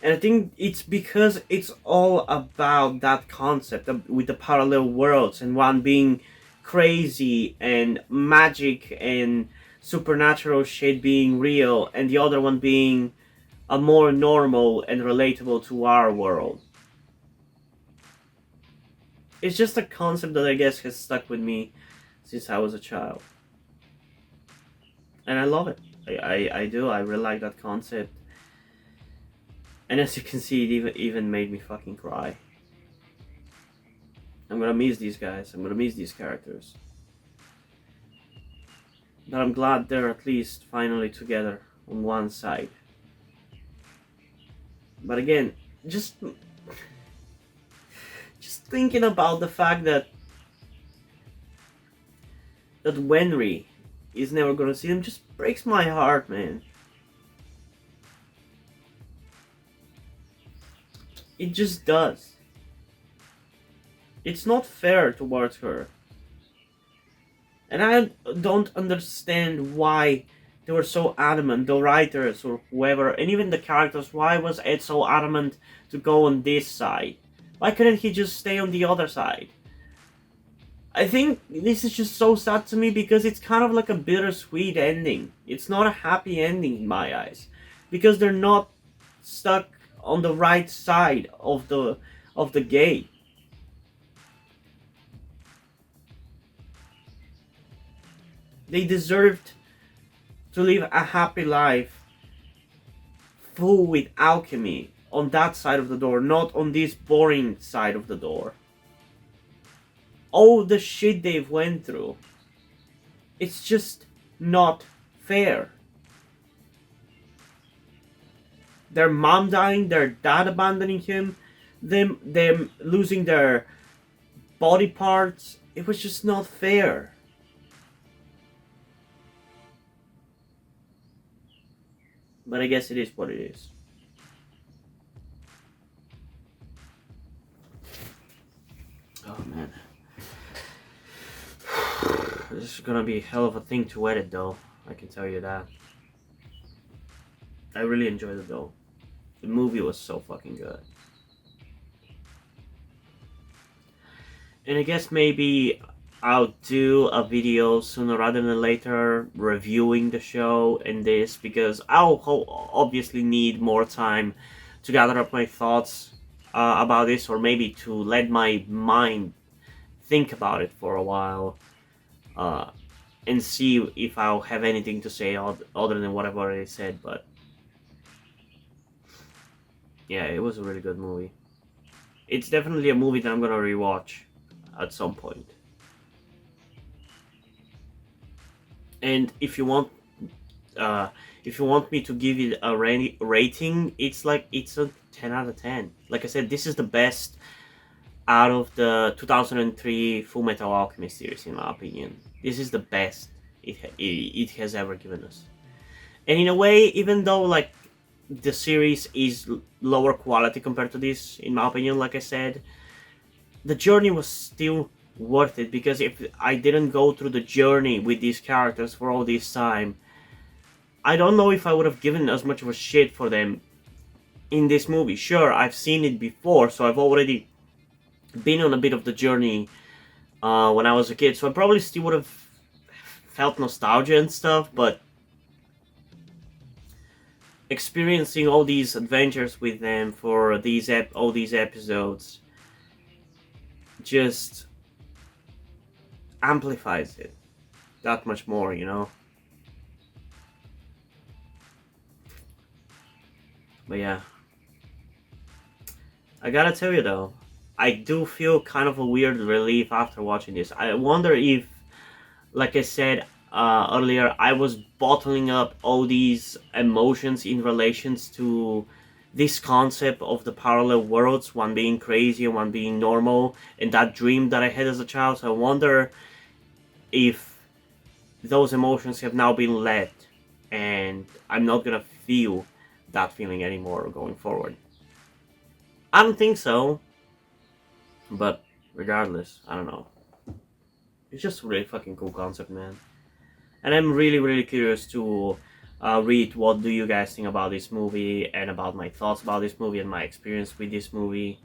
And I think it's because it's all about that concept with the parallel worlds, and one being crazy and magic and supernatural shit being real, and the other one being a more normal and relatable to our world. It's just a concept that I guess has stuck with me since I was a child. And I love it. I do. I really like that concept. And as you can see, it even made me fucking cry. I'm gonna miss these guys. I'm gonna miss these characters. But I'm glad they're at least finally together on one side. But again, just thinking about the fact that Wenry is never gonna see them just breaks my heart, man. It just does. It's not fair towards her. And I don't understand why they were so adamant, the writers or whoever, and even the characters, why was Ed so adamant to go on this side? Why couldn't he just stay on the other side? I think this is just so sad to me because it's kind of like a bittersweet ending. It's not a happy ending in my eyes. Because they're not stuck on the right side of the gate. They deserved to live a happy life full with alchemy on that side of the door, not on this boring side of the door. All the shit they've went through, it's just not fair. their mom dying, their dad abandoning him, them losing their body parts. It was just not fair. But I guess it is what it is. Oh man. This is gonna be a hell of a thing to edit though, I can tell you that. I really enjoyed it though. The movie was so fucking good. And I guess maybe I'll do a video sooner rather than later reviewing the show and this, because I'll obviously need more time to gather up my thoughts about this, or maybe to let my mind think about it for a while and see if I'll have anything to say other than what I've already said. But yeah, it was a really good movie. It's definitely a movie that I'm gonna rewatch at some point. And if you want me to give it a rating, it's a 10 out of 10. Like I said, this is the best out of the 2003 Fullmetal Alchemist series, in my opinion. This is the best it has ever given us. And in a way, even though like the series is lower quality compared to this, in my opinion, like I said, the journey was still worth it, because if I didn't go through the journey with these characters for all this time, I don't know if I would have given as much of a shit for them in this movie. Sure, I've seen it before, so I've already been on a bit of the journey when I was a kid, so I probably still would have felt nostalgia and stuff, but experiencing all these adventures with them for all these episodes just amplifies it that much more, you know? But yeah, I gotta tell you though, I do feel kind of a weird relief after watching this. I wonder if, like I said earlier, I was bottling up all these emotions in relations to this concept of the parallel worlds, one being crazy and one being normal, and that dream that I had as a child. So I wonder if those emotions have now been let and I'm not gonna feel that feeling anymore going forward. I don't think so, but regardless, I don't know. It's just a really fucking cool concept, man. And I'm really, really curious to read what do you guys think about this movie, and about my thoughts about this movie and my experience with this movie.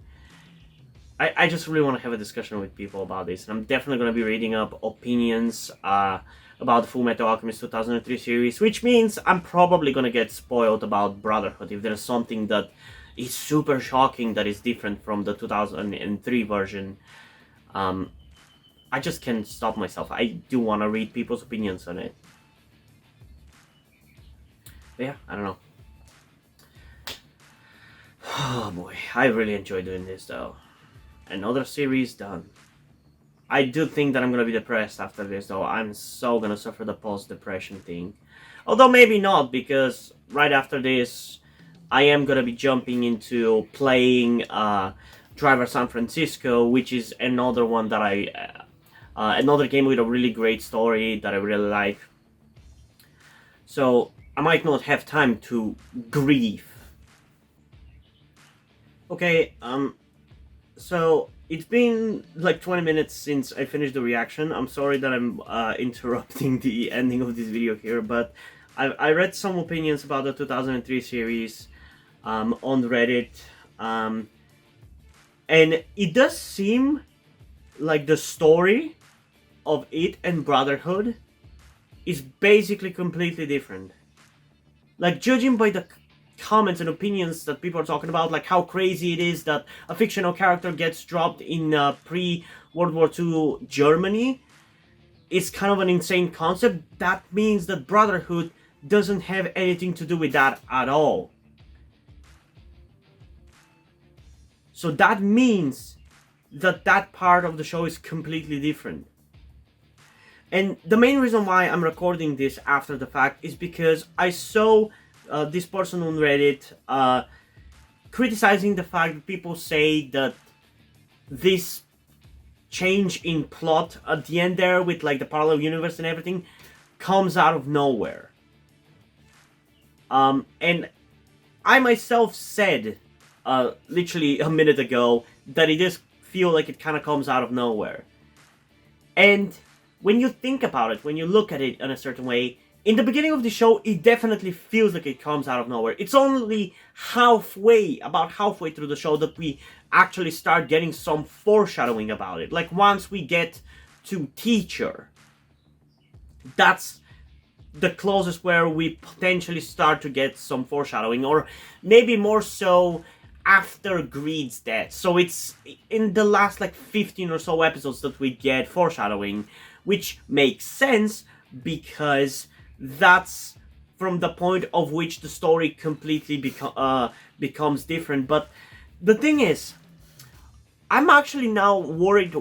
I just really want to have a discussion with people about this, and I'm definitely going to be reading up opinions about the Fullmetal Alchemist 2003 series, which means I'm probably going to get spoiled about Brotherhood if there's something that is super shocking that is different from the 2003 version. I just can't stop myself. I do want to read people's opinions on it. But yeah, I don't know. Oh boy, I really enjoy doing this though. Another series done. I do think that I'm gonna be depressed after this though. I'm so gonna suffer the post-depression thing. Although maybe not, because right after this, I am gonna be jumping into playing Driver San Francisco, which is another one that another game with a really great story that I really like. So I might not have time to grieve. Okay, so it's been like 20 minutes since I finished the reaction. I'm sorry that I'm interrupting the ending of this video here, but I read some opinions about the 2003 series on Reddit, and it does seem like the story of it and Brotherhood is basically completely different. Like, judging by the comments and opinions that people are talking about, like how crazy it is that a fictional character gets dropped in pre-World War II Germany, it's kind of an insane concept. That means that Brotherhood doesn't have anything to do with that at all. So that means that that part of the show is completely different. And the main reason why I'm recording this after the fact is because I saw this person on Reddit criticizing the fact that people say that this change in plot at the end there with like the parallel universe and everything comes out of nowhere. And I myself said literally a minute ago that it does feel like it kind of comes out of nowhere. And when you think about it, when you look at it in a certain way, in the beginning of the show, it definitely feels like it comes out of nowhere. It's only about halfway through the show that we actually start getting some foreshadowing about it. Like once we get to Teacher, that's the closest where we potentially start to get some foreshadowing, or maybe more so after Greed's death. So it's in the last like 15 or so episodes that we get foreshadowing, which makes sense because that's from the point of which the story completely becomes different. But the thing is, I'm actually now worried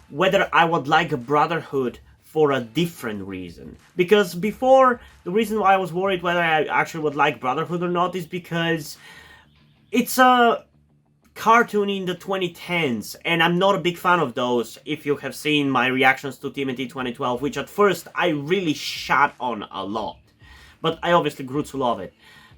whether I would like a Brotherhood for a different reason. Because before, the reason why I was worried whether I actually would like Brotherhood or not is because it's a cartoon in the 2010s, and I'm not a big fan of those. If you have seen my reactions to TMNT 2012, which at first I really shat on a lot, but I obviously grew to love it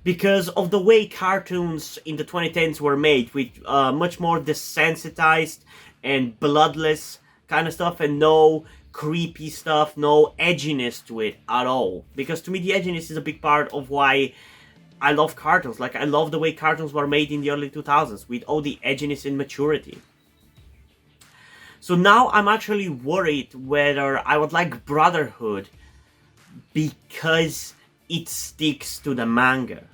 because of the way cartoons in the 2010s were made, with much more desensitized and bloodless kind of stuff, and no creepy stuff, no edginess to it at all. Because to me, the edginess is a big part of why I love cartoons. Like, I love the way cartoons were made in the early 2000s, with all the edginess and maturity. So now I'm actually worried whether I would like Brotherhood because it sticks to the manga.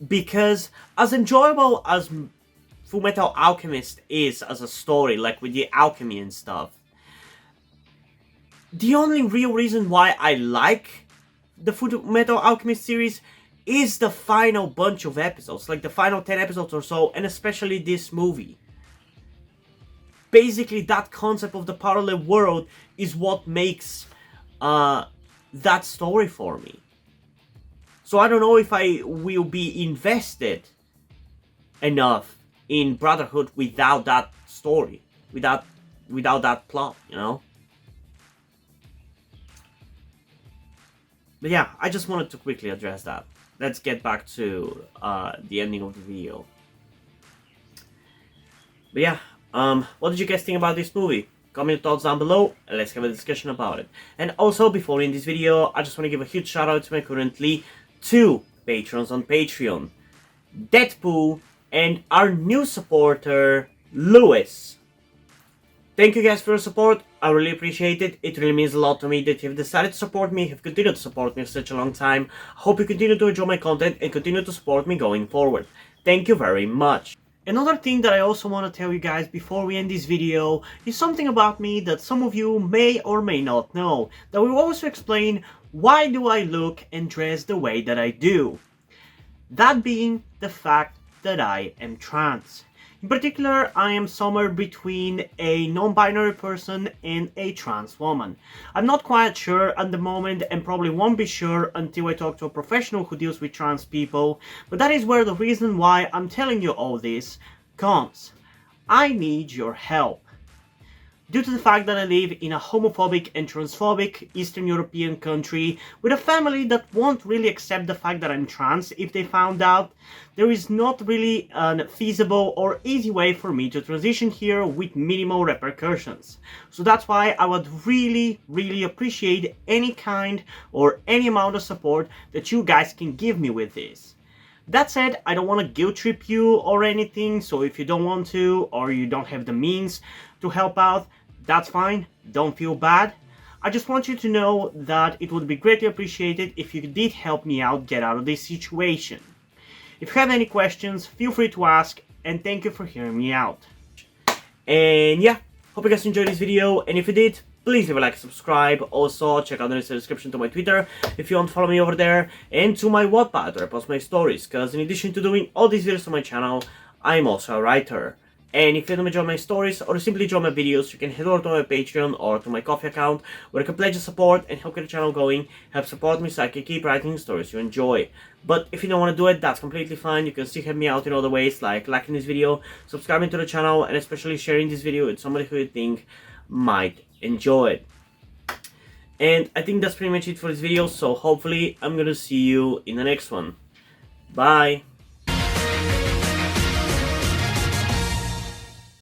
Because as enjoyable as Fullmetal Alchemist is as a story, like with the alchemy and stuff, the only real reason why I like the Fullmetal Alchemist series is the final bunch of episodes, like the final 10 episodes or so, and especially this movie. Basically, that concept of the parallel world is what makes that story for me. So I don't know if I will be invested enough in Brotherhood without that story, without that plot, you know? But yeah, I just wanted to quickly address that. Let's get back to the ending of the video. But yeah, what did you guys think about this movie? Comment your thoughts down below and let's have a discussion about it. And also, before we end this video, I just want to give a huge shout out to my currently 2 patrons on Patreon, Deadpool and our new supporter, Lewis. Thank you guys for your support. I really appreciate it. It really means a lot to me that you've decided to support me, have continued to support me for such a long time. I hope you continue to enjoy my content and continue to support me going forward. Thank you very much. Another thing that I also want to tell you guys before we end this video is something about me that some of you may or may not know, that will also explain why do I look and dress the way that I do. That being the fact that I am trans. In particular, I am somewhere between a non-binary person and a trans woman. I'm not quite sure at the moment and probably won't be sure until I talk to a professional who deals with trans people, but that is where the reason why I'm telling you all this comes. I need your help. Due to the fact that I live in a homophobic and transphobic Eastern European country with a family that won't really accept the fact that I'm trans if they found out, there is not really a feasible or easy way for me to transition here with minimal repercussions. So that's why I would really appreciate any kind or any amount of support that you guys can give me with this. That said, I don't want to guilt trip you or anything, so if you don't want to or you don't have the means to help out, that's fine, don't feel bad. I just want you to know that it would be greatly appreciated if you did help me out get out of this situation. If you have any questions, feel free to ask, and thank you for hearing me out. And yeah, hope you guys enjoyed this video, and if you did, please leave a like and subscribe. Also, check out the description to my Twitter if you want to follow me over there, and to my Wattpad where I post my stories, because in addition to doing all these videos on my channel, I'm also a writer. And if you don't enjoy my stories or simply enjoy my videos, you can head over to my Patreon or to my Ko-fi account where you can pledge your support and help get the channel going, help support me so I can keep writing stories you enjoy. But if you don't want to do it, that's completely fine. You can still help me out in other ways, like liking this video, subscribing to the channel, and especially sharing this video with somebody who you think might enjoy it. And I think that's pretty much it for this video, so hopefully I'm gonna see you in the next one. Bye!